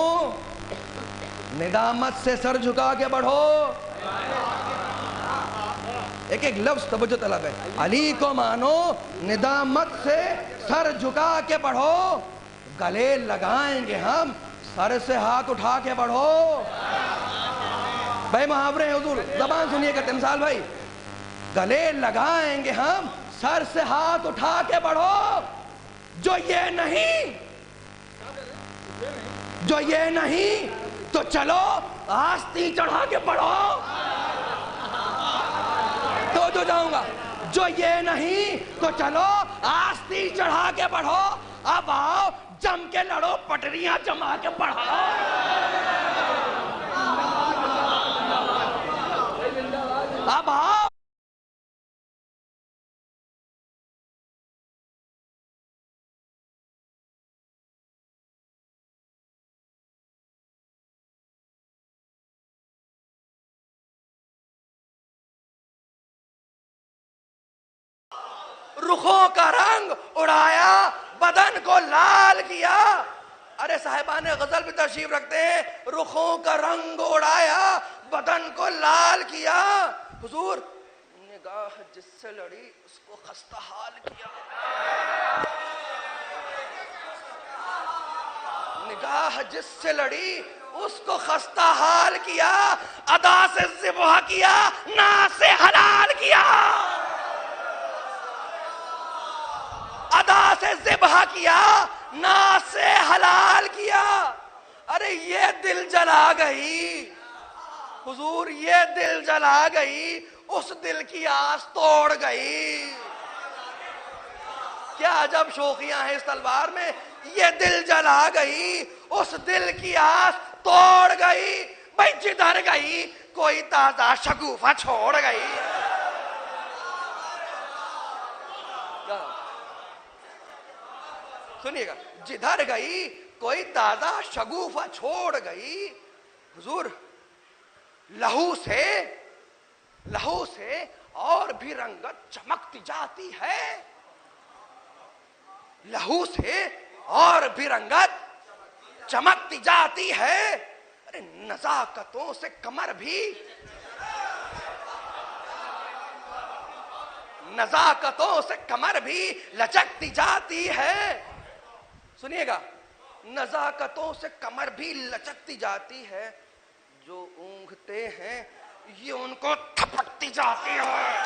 ندامت سے سر جھکا کے بڑھو، ایک ایک لفظ توجہ طلب ہے. علی کو مانو ندامت سے سر جھکا کے پڑھو, گلے لگائیں گے ہم سر سے ہاتھ اٹھا کے پڑھو. بھائی محاورے ہیں حضور, زبان سنیے گا تمثال بھائی. گلے لگائیں گے ہم سر سے ہاتھ اٹھا کے پڑھو. جو یہ نہیں تو چلو آستی چڑھا کے پڑھو. تو جو جاؤں گا, جو یہ نہیں تو چلو آستی چڑھا کے پڑھو. اب آؤ جم کے لڑو, پٹریاں جما کے پڑھاؤ. اب آؤ رخوں کا رنگ اڑایا, بدن کو لال کیا. ارے صاحبان غزل بھی تشریف رکھتے ہیں, رخوں کا رنگ اڑایا, بدن کو لال کیا. حضور نگاہ جس سے لڑی اس کو خستہ حال کیا. نگاہ جس سے لڑی اس کو خستہ حال کیا. ادا سے ذبح کیا, ناز سے حلال کیا. ادا سے ذبح کیا, ناز سے حلال کیا. ارے یہ دل جلا گئی حضور, یہ دل جلا گئی, اس دل کی آس توڑ گئی. کیا عجب شوخیاں ہیں اس تلوار میں. یہ دل جلا گئی, اس دل کی آس توڑ گئی. بھائی جدھر گئی کوئی تازہ شگوفہ چھوڑ گئی. سنیے گا, جدھر گئی کوئی تازہ شگوفہ چھوڑ گئی. حضور لہو سے اور بھی رنگت چمکتی جاتی ہے. لہو سے اور بھی رنگت چمکتی جاتی ہے. ارے نزاکتوں سے کمر بھی, نزاکتوں سے کمر بھی لچکتی جاتی ہے. سنیے گا, نزاکتوں سے کمر بھی لچکتی جاتی ہے. جو اونگتے ہیں یہ ان کو تھپکتی جاتی ہے.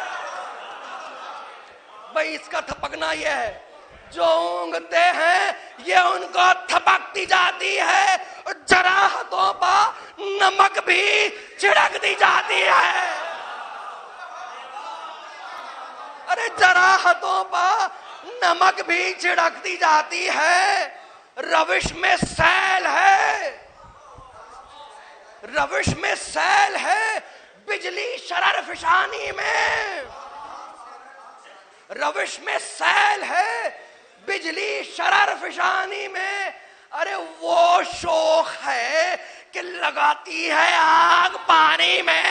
بھائی اس کا تھپکنا یہ ہے, جو اونگتے ہیں یہ ان کو تھپکتی جاتی ہے. جراحتوں پر نمک بھی چھڑکتی جاتی ہے. ارے جراحتوں پر نمک بھی چھڑکتی جاتی ہے. روش میں سیل ہے, روش میں سیل ہے, بجلی شرر فشانی میں. روش میں سیل ہے, بجلی شرر فشانی میں. ارے وہ شوخ ہے کہ لگاتی ہے آگ پانی میں.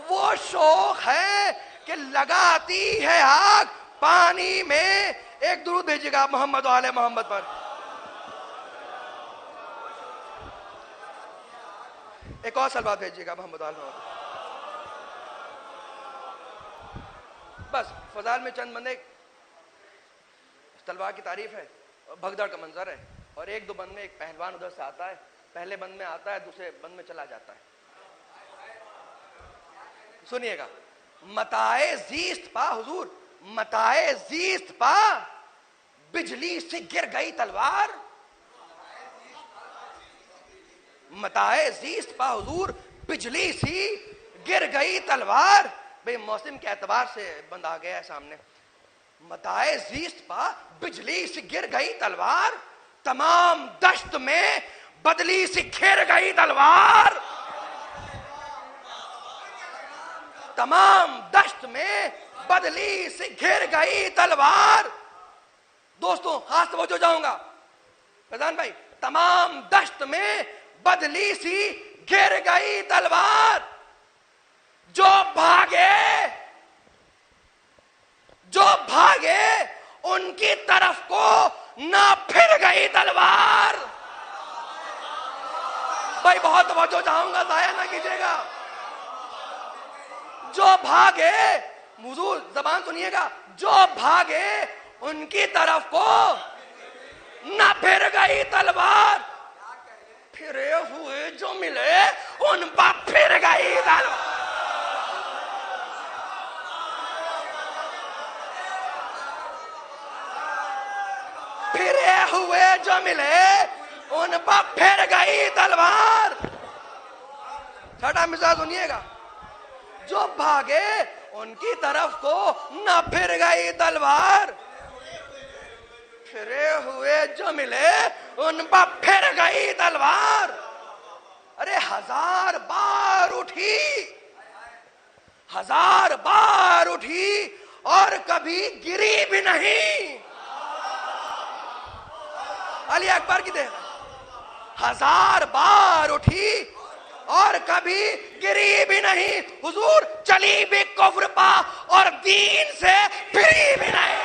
وہ شوق ہے کہ لگاتی ہے آگ پانی میں. ایک درود بھیجیے گا محمد و آل محمد پر. ایک اور سلوات بھیجیے گا محمد و آل محمد. بس فضائل میں چند بندے, تلوار کی تعریف ہے, بھگدڑ کا منظر ہے, اور ایک دو بند میں ایک پہلوان ادھر سے آتا ہے, پہلے بند میں آتا ہے, دوسرے بند میں چلا جاتا ہے. سنیے گا, متاع زیست پا حضور, متاع زیست پا بجلی سے گر گئی تلوار. متاع زیست پا حضور بجلی سی گر گئی تلوار. بھئی موسم کے اعتبار سے بند آ گیا ہے سامنے. متاع زیست پا بجلی سی گر گئی تلوار, تمام دشت میں بدلی سی گھر گئی تلوار. تمام دشت میں بدلی سی گھر گئی تلوار. دوستوں ہاتھ سے وجہ جاؤں گا فیضان بھائی, تمام دشت میں بدلی سی گھر گئی تلوار. جو بھاگے ان کی طرف کو نہ پھر گئی تلوار. بھائی بہت توجہ چاہوں گا، ضائع نہ کیجیے گا. جو بھاگے، حضور زبان سنیے گا، جو بھاگے ان کی طرف کو نہ پھر گئی تلوار، پھرے ہوئے جو ملے ان پر پھر گئی تلوار. پھرے ہوئے جو ملے ان پر پھر گئی تلوار. چھٹا مثال سنیے گا، جو بھاگے ان کی طرف کو نہ پھر گئی تلوار، پھرے ہوئے جو ملے ان پر پھر گئی تلوار. ارے 1000 بار اٹھی، 1000 بار اٹھی اور کبھی گری بھی نہیں. علی اکبر کی دے 1000 بار اٹھی اور کبھی گری بھی نہیں. حضور چلی بھی کفر پا اور دین سے پھری بھی نہیں.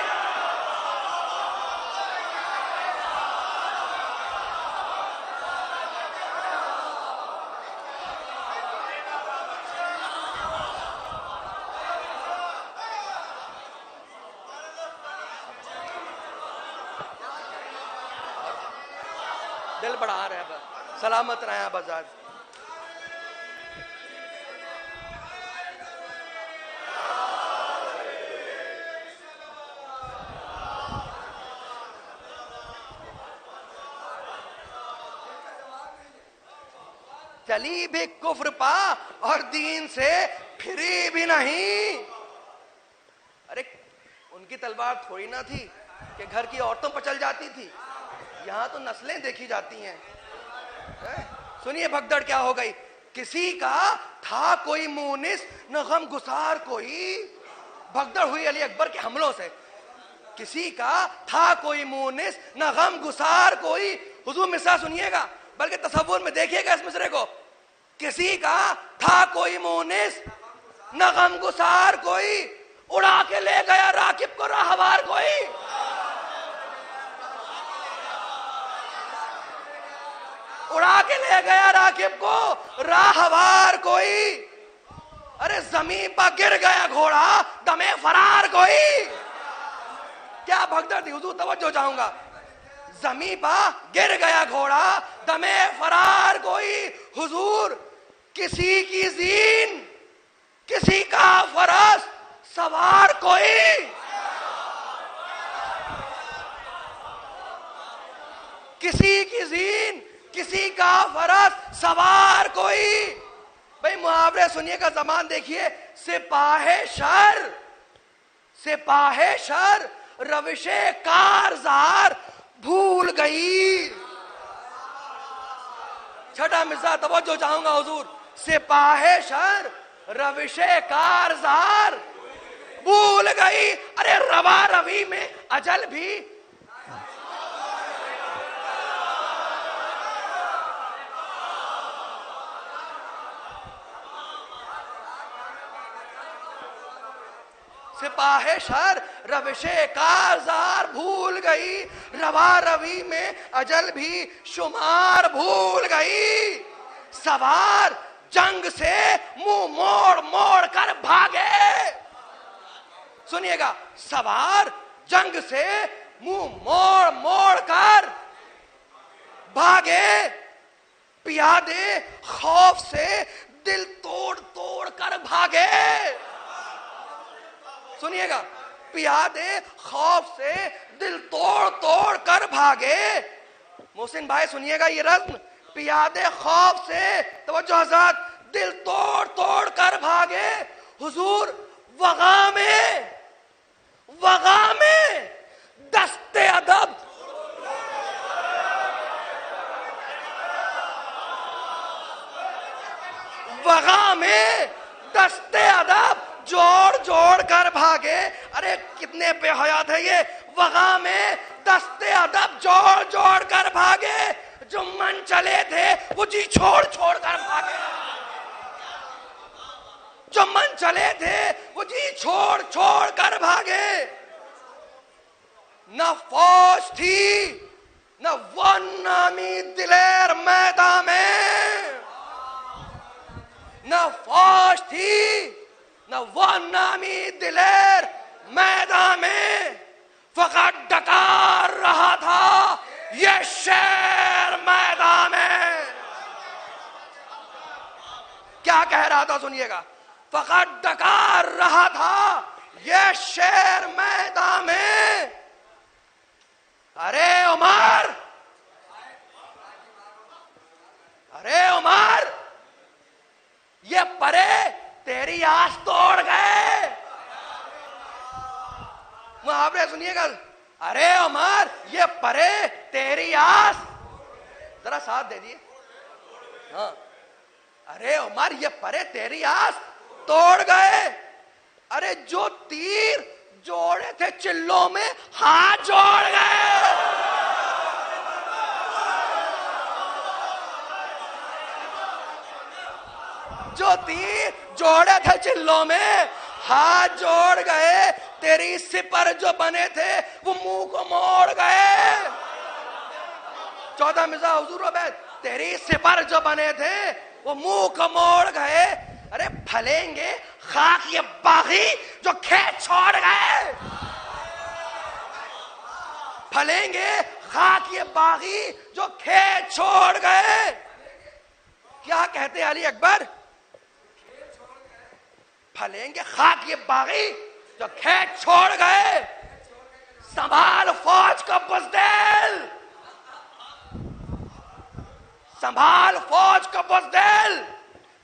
دل بڑھا رہے ہیں، سلامت رہے ہیں بازار. چلی بھی کفر پا اور دین سے پھری بھی نہیں. ارے ان کی تلوار تھوڑی نہ تھی کہ گھر کی عورتوں پر چل جاتی تھی، یہاں تو نسلیں دیکھی جاتی ہیں. سنیے بھگدڑ کیا ہو گئی. کسی کا تھا کوئی مونس نہ غم گسار کوئی. بھگدڑ ہوئی علی اکبر کے حملوں سے. کسی کا تھا کوئی مونس نہ غم گسار کوئی. حضور مصرع سنیے گا، بلکہ تصور میں دیکھیے گا اس مصرے کو. کسی کا تھا کوئی مونس نہ غم گسار کوئی، اڑا کے لے گیا راکب کو راہوار کوئی. اڑا کے لے گیا راکب کو راہوار کوئی. ارے زمین پر گر گیا گھوڑا دمے فرار کوئی. کیا بھگدڑ تھی حضور، توجہ چاہوں گا. زمین پر گر گیا گھوڑا دمے فرار کوئی. حضور کسی کی زین، کسی کا فرس سوار کوئی. کسی کی زین، کسی کا فرس سوار کوئی. بھئی محاورے سنیے کا زمان دیکھیے. سپاہ شر، سپاہ شر روش کارزار بھول گئی. چھٹا مثال توجہ چاہوں گا حضور. سپاہ شر روش کارزار بھول گئی. ارے روا روی میں اجل بھی سپاہ شر روش کارزار بھول گئی. روا روی میں اجل بھی شمار بھول گئی. سوار جنگ سے منہ موڑ موڑ کر بھاگے. سنیے گا، سوار جنگ سے منہ موڑ موڑ کر بھاگے. پیادے خوف سے دل توڑ توڑ کر بھاگے. سنیے گا، پیادے خوف سے دل توڑ توڑ کر بھاگے. محسن بھائی سنیے گا یہ رزم. پیادے خوف سے، توجہ حضرات، دل توڑ توڑ کر بھاگے. حضور وغا میں دست ادب، وغا میں دست ادب جوڑ جوڑ کر بھاگے. ارے کتنے بے حیات ہے یہ. وغا میں دست ادب جوڑ جوڑ کر بھاگے. جو من چلے تھے وہ جی چھوڑ چھوڑ کر بھاگے. جو من چلے تھے وہ جی چھوڑ چھوڑ کر بھاگے. نہ فوج تھی نہ وہ نامی دلیر میدان میں. نہ فوج تھی نہ وہ نامی دلیر میدان میں، فقط ڈکار رہا تھا یہ شیر میدان میں. کیا کہہ رہا تھا سنیے گا. فقط ڈکار رہا تھا یہ شیر میدان میں. ارے عمر، ارے عمر، یہ پرے تیری آس توڑ گئے. محاورے سنیے گا. ارے عمر، یہ پرے تیری آس، ذرا ساتھ دے دیے. ہاں، ارے عمر، یہ پرے تیری آس توڑ گئے. ارے جو تیر جوڑے تھے چلوں میں ہاتھ جوڑ گئے. جو تیر جوڑے تھے چلوں میں ہاتھ جوڑ گئے. تیری سپر جو بنے تھے وہ منہ کو موڑ گئے. 14 مزاح حضور و بیت. تیری سپر جو بنے تھے وہ منہ کو موڑ گئے. ارے پھلیں گے خاک یہ باغی جو کھیت چھوڑ گئے. پھلیں گے خاک یہ باغی جو کھیت چھوڑ گئے. کیا کہتے علی اکبر؟ پھلیں گے خاک یہ باغی جو کھیت چھوڑ گئے. سنبھال فوج کا بزدل، سنبھال فوج کا بزدل،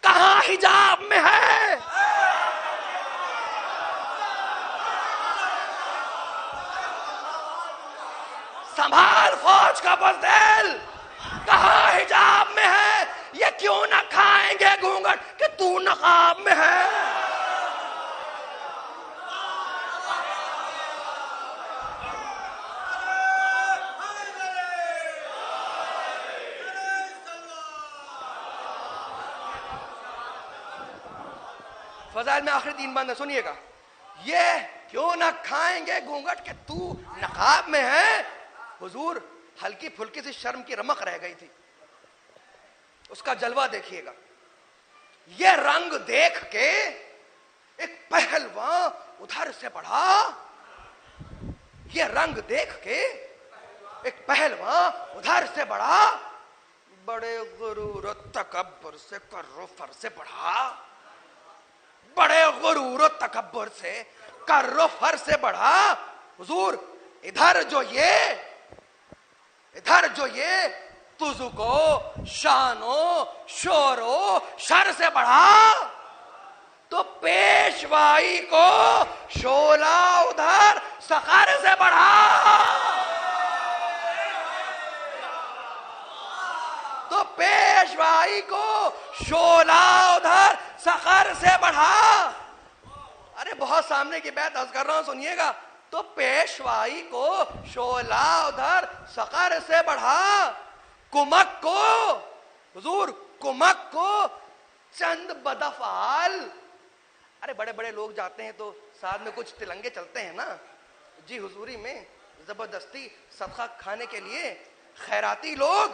کہاں حجاب میں ہے. سنبھال فوج کا بزدل، کہاں حجاب میں ہے. یہ کیوں نہ کھائیں گے گھونگٹ کہ تو نقاب میں ہے. فضائل میں آخری 3 بند سنیے گا. یہ کیوں نہ کھائیں گے گھونگٹ کہ تو نقاب میں ہے. حضور ہلکی پھلکی سی شرم کی رمق رہ گئی تھی، اس کا جلوہ دیکھیے گا. یہ رنگ دیکھ کے ایک پہلوان ادھر سے بڑھا. یہ رنگ دیکھ کے ایک پہلوان ادھر سے بڑھا. بڑے غرور و تکبر سے کر و فر سے بڑھا. بڑے غرور و تکبر سے کر و فر سے بڑھا. حضور ادھر جو یہ تجھ کو شان و شور و شر سے بڑھا، تو پیشوائی کو شعلہ ادھر سقر سے بڑھا. تو پیشوائی کو شعلہ ادھر سقر سے بڑھا. ارے بہت سامنے کی بات عرض کر رہا ہوں سنیے گا. تو پیشوائی کو شعلہ ادھر سقر سے بڑھا. کمک کو، حضور کمک کو چند بدافعال. ارے بڑے بڑے لوگ جاتے ہیں تو ساتھ میں کچھ تلنگے چلتے ہیں نا جی. حضوری میں زبردستی صدقہ کھانے کے لیے خیراتی لوگ.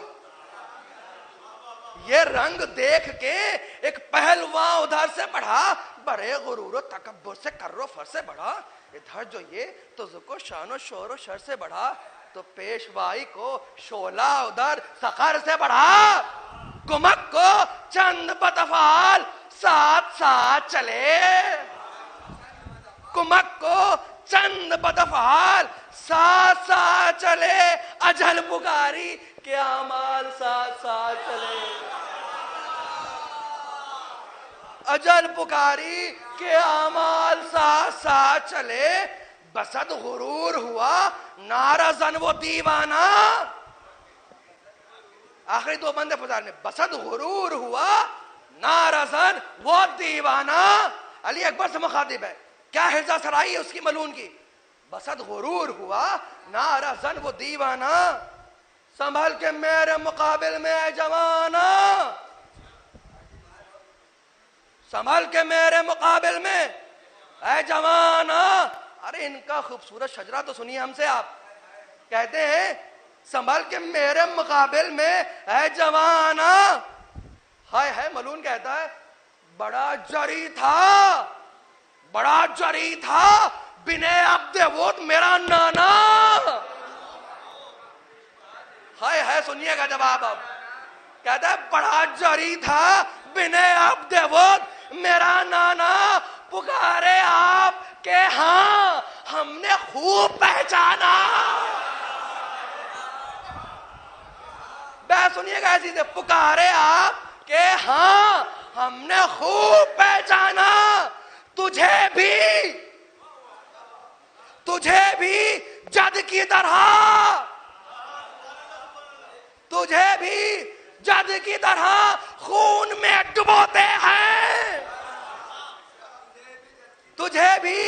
یہ رنگ دیکھ کے ایک پہلوان ادھر سے بڑھا. بڑے غرور و تکبر سے کر و فر سے بڑھا. ادھر جو یہ تجھ کو شان و شور و شر سے بڑھا، تو پیشوائی کو شعلہ ادھر سقر سے بڑھا. کمک کو چند بدافعال ساتھ ساتھ چلے. کمک کو چند بدافعال ساتھ ساتھ چلے. اجل پکاری کے اعمال ساتھ ساتھ چلے. اجل پکاری کے اعمال ساتھ ساتھ چلے. بسد غرور ہوا نعرہ زن وہ دیوانہ. آخری 2 بندے فضائل میں. بسد غرور ہوا نعرہ زن وہ دیوانہ. علی اکبر سے مخاطب ہے. کیا حرزہ سرائی ہے اس کی ملون کی. بسد غرور ہوا نعرہ زن وہ دیوانہ. سنبھل کے میرے مقابل میں اے جوانہ. سنبھل کے میرے مقابل میں اے جوانہ. ارے ان کا خوبصورت شجرہ تو سنیے ہم سے آپ. کہتے ہیں سنبھل کے میرے مقابل میں اے جوانہ. ہائے ہائے ملون کہتا ہے بڑا جری تھا، بڑا جری تھا بنے عبد وود میرا نانا. ہے سنیے گا جواب. اب کہتا ہے بڑا جری تھا بنے عبد وود میرا نانا، پکارے آپ کہ ہاں ہم نے خوب پہچانا. بات سنیے گا ایسی سے، پکارے آپ کہ ہاں ہم نے خوب پہچانا، تجھے بھی جد کی طرح، تجھے بھی جد کی طرح خون میں ڈبوتے ہیں، تجھے بھی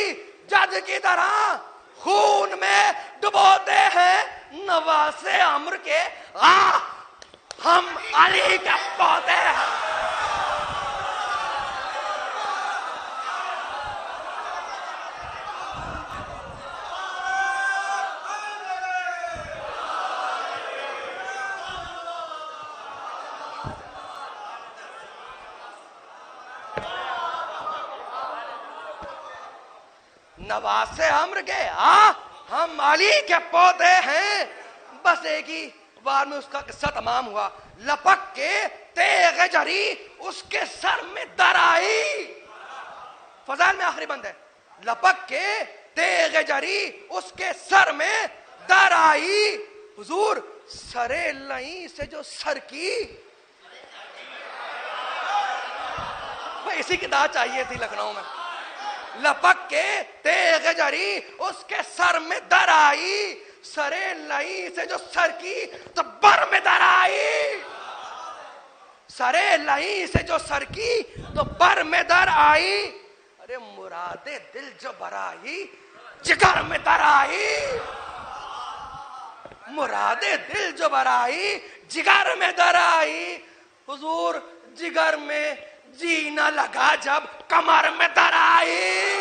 جد کی طرح خون میں ڈبوتے ہیں. نواز عمر کے ہم علی کے پوتے ہیں. نواز عمر کے ہم علی کے پودے ہیں. بس ایک ہی بار میں اس کا قصہ تمام ہوا. لپک کے تیغ جری اس کے سر میں در آئی. فضائل میں آخری بند ہے. لپک کے تیغ جری اس کے سر میں در آئی. حضور سرے لئی سے جو سر کی، اسی کی داد چاہیے تھی لکھنؤ میں. لپک کے تیغ جری اس کے سر میں در آئی، سرے لئی سے جو سر کی تو بر میں در آئی. سرے لئی سے جو سر کی تو بر میں در آئی. ارے مراد دل جو برائی جگر میں در آئی. مراد دل جو برائی جگر میں در آئی. حضور جگر میں جی نہ لگا جب کمر میں در آئی.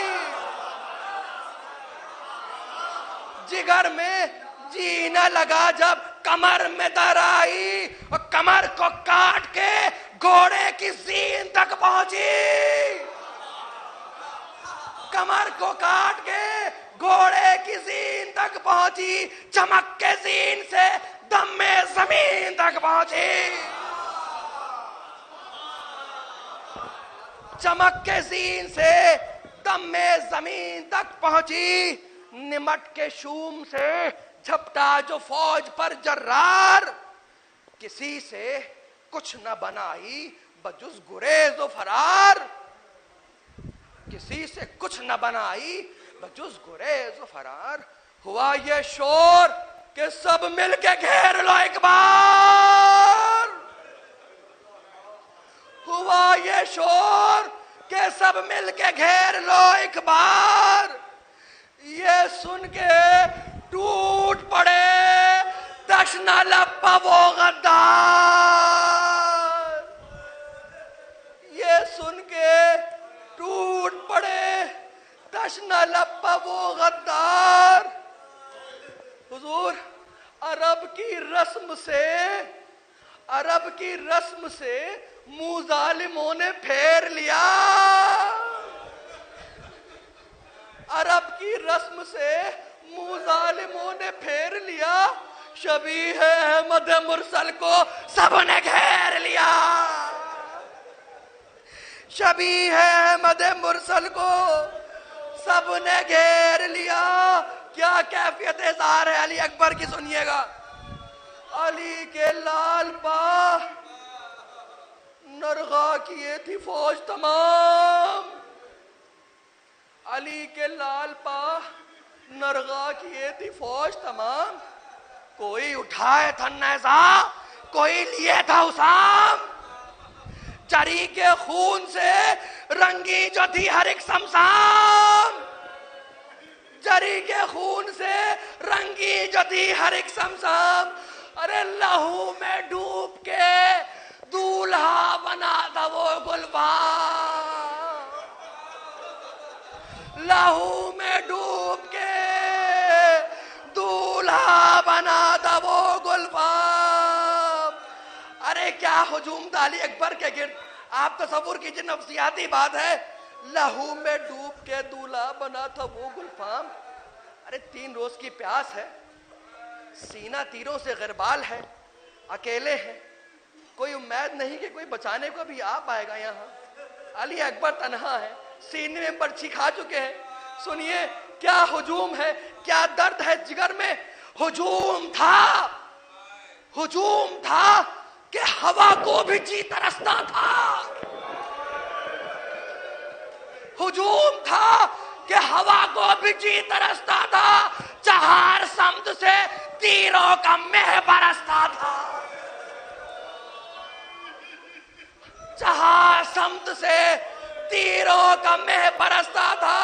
جگر میں جی نہ لگا جب کمر میں در آئی. اور کمر کو کاٹ کے گھوڑے کی سین تک پہنچی. کمر کو کاٹ کے گھوڑے کی سین تک پہنچی. چمک کے سین سے دم میں زمین تک پہنچی. چمک کے سین سے دم میں زمین تک پہنچی. نمٹ کے شوم سے جھپٹا جو فوج پر جرار. کسی سے کچھ نہ بنائی بجز گریز و فرار. کسی سے کچھ نہ بنائی بجز گریز و فرار. ہوا یہ شور کہ سب مل کے گھیر لو ایک بار. ہوا یہ شور کہ سب مل کے گھیر لو ایک بار. یہ سن کے ٹوٹ پڑے تشنہ لب وہ غدار. یہ سن کے ٹوٹ پڑے تشنہ لب وہ غدار. حضور عرب کی رسم سے منہ ظالموں نے پھیر لیا. عرب کی رسم سے منہ ظالموں نے پھیر لیا. شبیہ احمد مرسل کو سب نے گھیر لیا. شبیہ احمد مرسل کو سب نے گھیر لیا. کیا کیفیت اظہار ہے علی اکبر کی سنیے گا. علی کے لال پا نرغا کیے تھی فوج تمام. علی کے لال پا نرغا کیے تھی فوج تمام. کوئی اٹھائے تھا نیزہ کوئی لیے تھا حسام. جری کے خون سے رنگی جو تھی ہر ایک سمسام. جری کے خون سے رنگی جو تھی ہر ایک سمسام. ارے لہو میں ڈوب کے دولہا بنا تھا وہ گلبان. لہو میں ڈوب کے دولہا بنا تھا وہ گلبان. ارے کیا ہجوم تھا علی اکبر کے گرد. آپ تصور کیجئے نفسیاتی بات ہے، لہو میں ڈوب کے دولہا بنا تھا وہ گلفام. ارے 3 روز کی پیاس ہے، سینہ تیروں سے غربال ہے، اکیلے ہیں، کوئی امید نہیں کہ کوئی بچانے کو بھی آ پائے گا یہاں. علی اکبر تنہا ہے، سینے میں برچھی کھا چکے ہیں. سنیے کیا ہجوم ہے، کیا درد ہے جگر میں. ہجوم تھا کہ ہوا کو بھی جی ترستا تھا. ہجوم تھا کہ ہوا کو بھی جی ترستا تھا. چہار سمت سے تیروں کا مہ برستا تھا. چہار سمت سے تیروں کا مہ برستا تھا.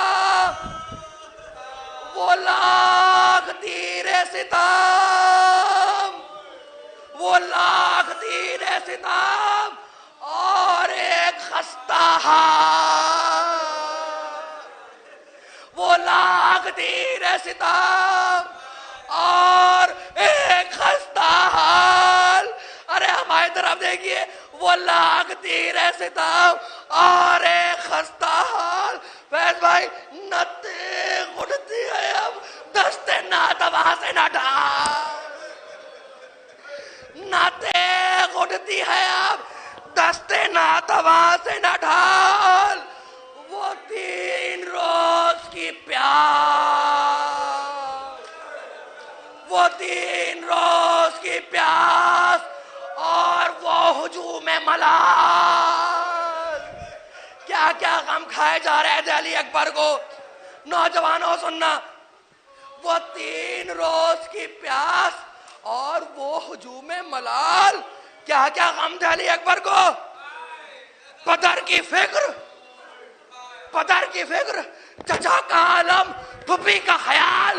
وہ لاکھ تیر ستم، وہ لاکھ تیر ستم اور ایک خستہ حال. وہ لاکھ تیر ستم اور ایک خستہ حال. ارے ہماری طرف دیکھیے، وہ لاکھ تیر ستم اور ایک خستہ حال. فیض بھائی نہ تیغ اٹھتی ہے اب دستے ناتواں سے نہ ڈھال. نہ تیغ اٹھتی ہے اب دستے ناتواں سے نہ ڈھال. وہ 3 روز کی پیاس، وہ 3 روز کی پیاس اور وہ ہجوم ملال. کیا کیا غم کھائے جا رہے تھے علی اکبر کو. نوجوانوں سننا، وہ 3 روز کی پیاس اور وہ ہجوم ملال. کیا کیا غم تھے علی اکبر کو. پدر کی فکر، چچا کا عالم، پھپھی کا خیال.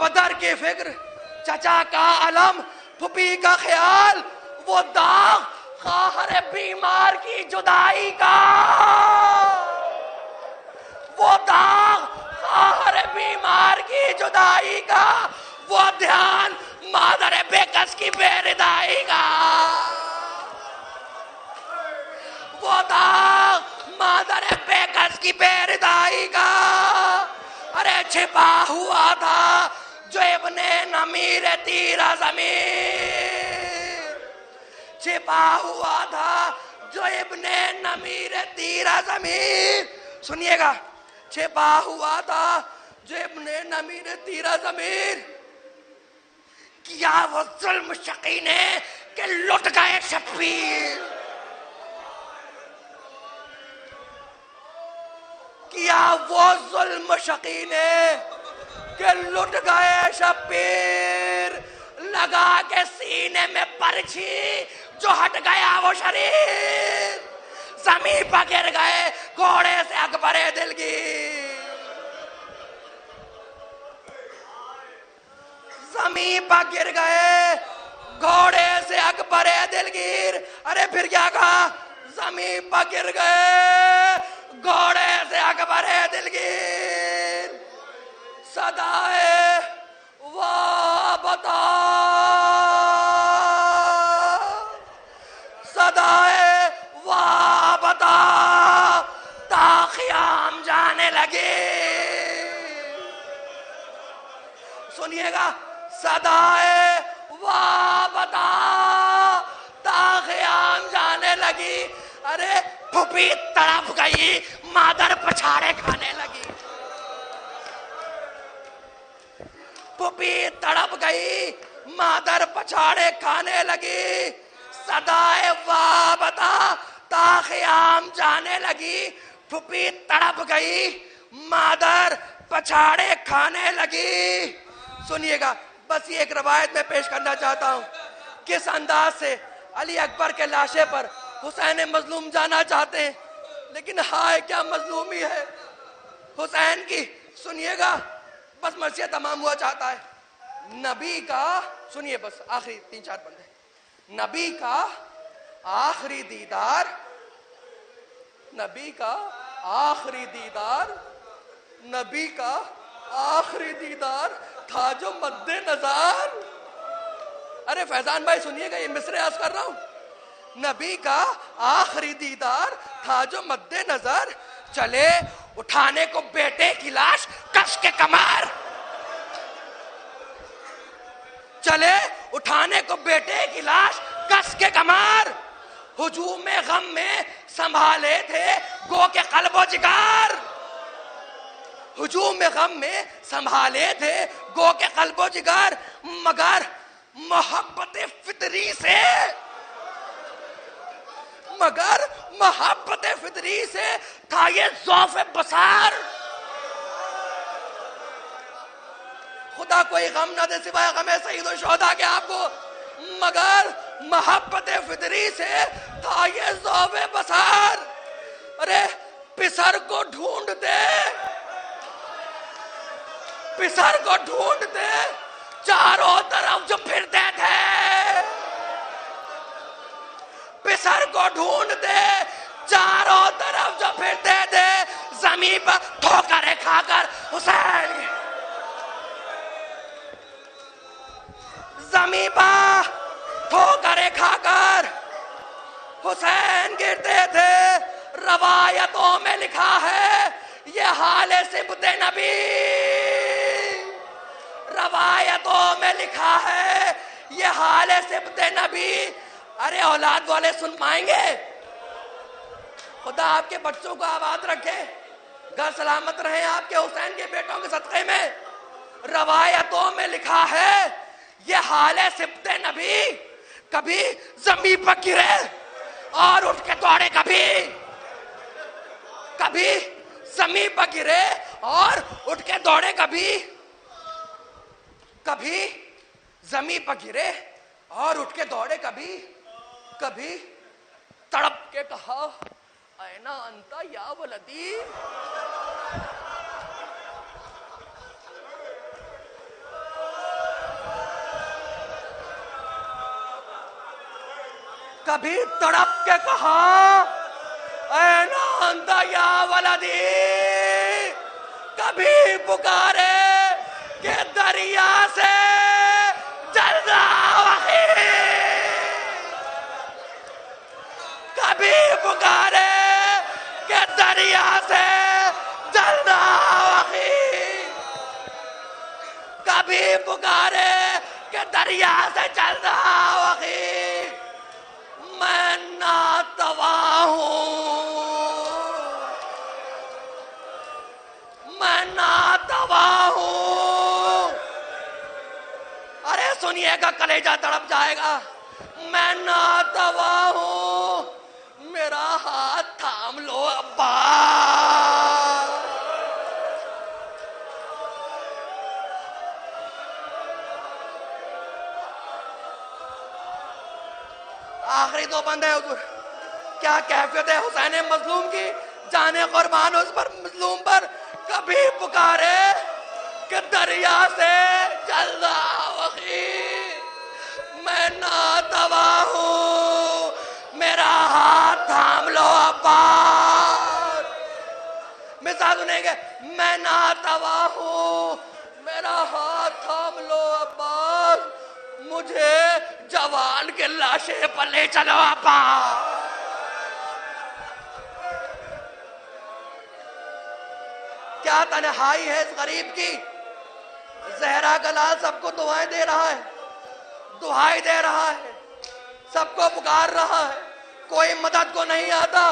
پدر کی فکر، چچا کا علم، پھپھی کا خیال. وہ داغ خواہر بیمار کی جدائی کا، وہ داغ خواہر بیمار کی جدائی کا. وہ دھیان مادر بے کس کی بے ردائی کا. وہ داغ مادر بے کس کی بے ردائی کا. ارے چھپا ہوا تھا جو ابن نمیر تیرا ضمیر، چھپا ہوا تھا جو ابن نمیر تیرا ضمیر. سنیے گا، چھپا ہوا تھا جو ابن نمیر تیرا ضمیر. کیا وہ ظلم شقی نے کہ لٹ گئے شبیر. کیا وہ ظلم شقی نے کہ لٹ گئے شبیر. لگا کے سینے میں پرچھی جو ہٹ گیا وہ شریر. زمین پر گر گئے گھوڑے سے اکبر دلگیر. زمین پر گر گئے گھوڑے سے اکبر دلگیر. ارے پھر کیا کہا، زمین پر گر گئے گھوڑے سے اکبر دلگیر. صدائے وابتا، صدائے وابتا تا خیام جانے لگے. سنیے گا، صدائے وابتا تا خیام جانے لگی. ارے پھپھی تڑپ گئی، مادر پچھاڑے کھانے لگی. پھپھی تڑپ گئی، مادر پچھاڑے کھانے لگی. صدائے وابتا تا خیام جانے لگی. پھپھی تڑپ گئی، مادر پچھاڑے کھانے لگی. سنیے گا، بس یہ ایک روایت میں پیش کرنا چاہتا ہوں. کس انداز سے علی اکبر کے لاشے پر حسین مظلوم جانا چاہتے ہیں، لیکن ہائے کیا مظلومی ہے حسین کی. سنیے گا، بس مرثیہ تمام ہوا چاہتا ہے. نبی کا، سنیے بس آخری 3-4 بندے. نبی کا آخری دیدار، نبی کا آخری دیدار، نبی کا آخری دیدار تھا جو مد نظر. ارے فیضان بھائی سنیے گا، یہ مصرے عرض کر رہا ہوں. نبی کا آخری دیدار تھا جو مد نظر، چلے اٹھانے کو بیٹے کی لاش کس کے کمار. چلے اٹھانے کو بیٹے کی لاش کس کے کمار. ہجوم غم میں سنبھالے تھے گو کے قلب و جگر. ہجوم غم میں سنبھالے تھے گو کے قلب و جگر، مگر محبت فطری سے، مگر محبت فطری سے تھا یہ ضعف بصار. خدا کوئی غم نہ دے سوائے غم سید الشہداء کے آپ کو، مگر محبت فطری سے تھا یہ ضعف بصار. ارے پسر کو ڈھونڈ دے، پسر کو ڈھونڈ دے چاروں طرف جو پھرتے تھے. پسر کو ڈھونڈ دے چاروں طرف جو پھرتے تھے، زمین پر ٹھوکریں کھا کر حسین، زمین پر ٹھوکریں کھا کر حسین گرتے تھے. روایتوں میں لکھا ہے یہ حال سبط نبی، روایتوں میں لکھا ہے یہ حال سبط نبی. ارے اولاد والے سن پائیں گے؟ خدا آپ کے بچوں کو آباد رکھے، گھر سلامت رہیں آپ کے حسین کے بیٹوں کے صدقے میں. روایتوں میں لکھا ہے یہ حال سبط نبی، کبھی زمین پر گرے اور اٹھ کے دوڑے، کبھی کبھی زمین پر گرے اور اٹھ کے دوڑے، کبھی کبھی زمین پر گرے اور اٹھ کے دوڑے، کبھی کبھی تڑپ کے کہا اینا انتا یا ولدی. کبھی تڑپ کے کہا اینا انتا یا ولدی، کبھی پکارے کہ دریا سے جلدا وحی، کبھی پکارے کہ دریا سے جلدا وحی، کبھی پکارے کہ دریا سے جلدا وحی. میں ناتواں ہوں، میں ناتواں ہوں. ارے سنیے گا کلیجہ تڑپ جائے گا. میں ناتواں ہوں، میرا ہاتھ تھام لو ابا. آخری دو بندے حضور، کیا کیفیت ہے حسین مظلوم کی، جانے قربان اس پر مظلوم پر. کبھی پکارے کہ دریا سے جلدا وحی، میں ناتواں ہوں، میرا ہاتھ تھام لو عباس. مثال سنیں گے، میں ناتواں ہوں، میرا ہاتھ تھام لو عباس، مجھے جوان کے لاشے پر لے چلو عباس. کیا تنہائی ہے اس غریب کی. زہرا کا لال سب کو دعائیں دے رہا ہے، دعائیں دے رہا ہے، سب کو پکار رہا ہے، کوئی مدد کو نہیں آتا.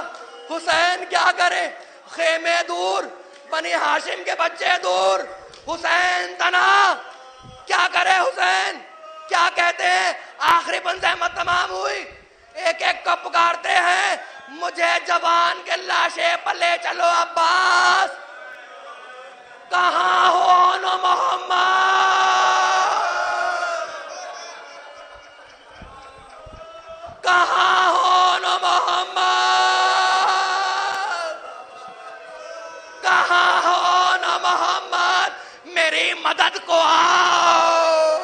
حسین کیا کرے، خیمے دور، بنی ہاشم کے بچے دور، حسین تنہا. کیا کرے حسین، کیا کہتے ہیں؟ آخری بند زحمت تمام ہوئی، ایک ایک کو پکارتے ہیں، مجھے جوان کے لاشے پر لے چلو عباس. کہاں ہو نو محمد، کہاں ہو نو محمد، کہاں ہو نو محمد، میری مدد کو آؤ.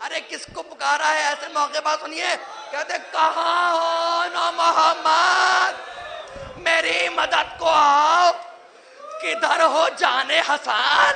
ارے کس کو پکارا ہے ایسے موقع پر؟ سنیے، کہتے کہاں ہو نو محمد، میری مدد کو آؤ. کدھر ہو جانے حسن،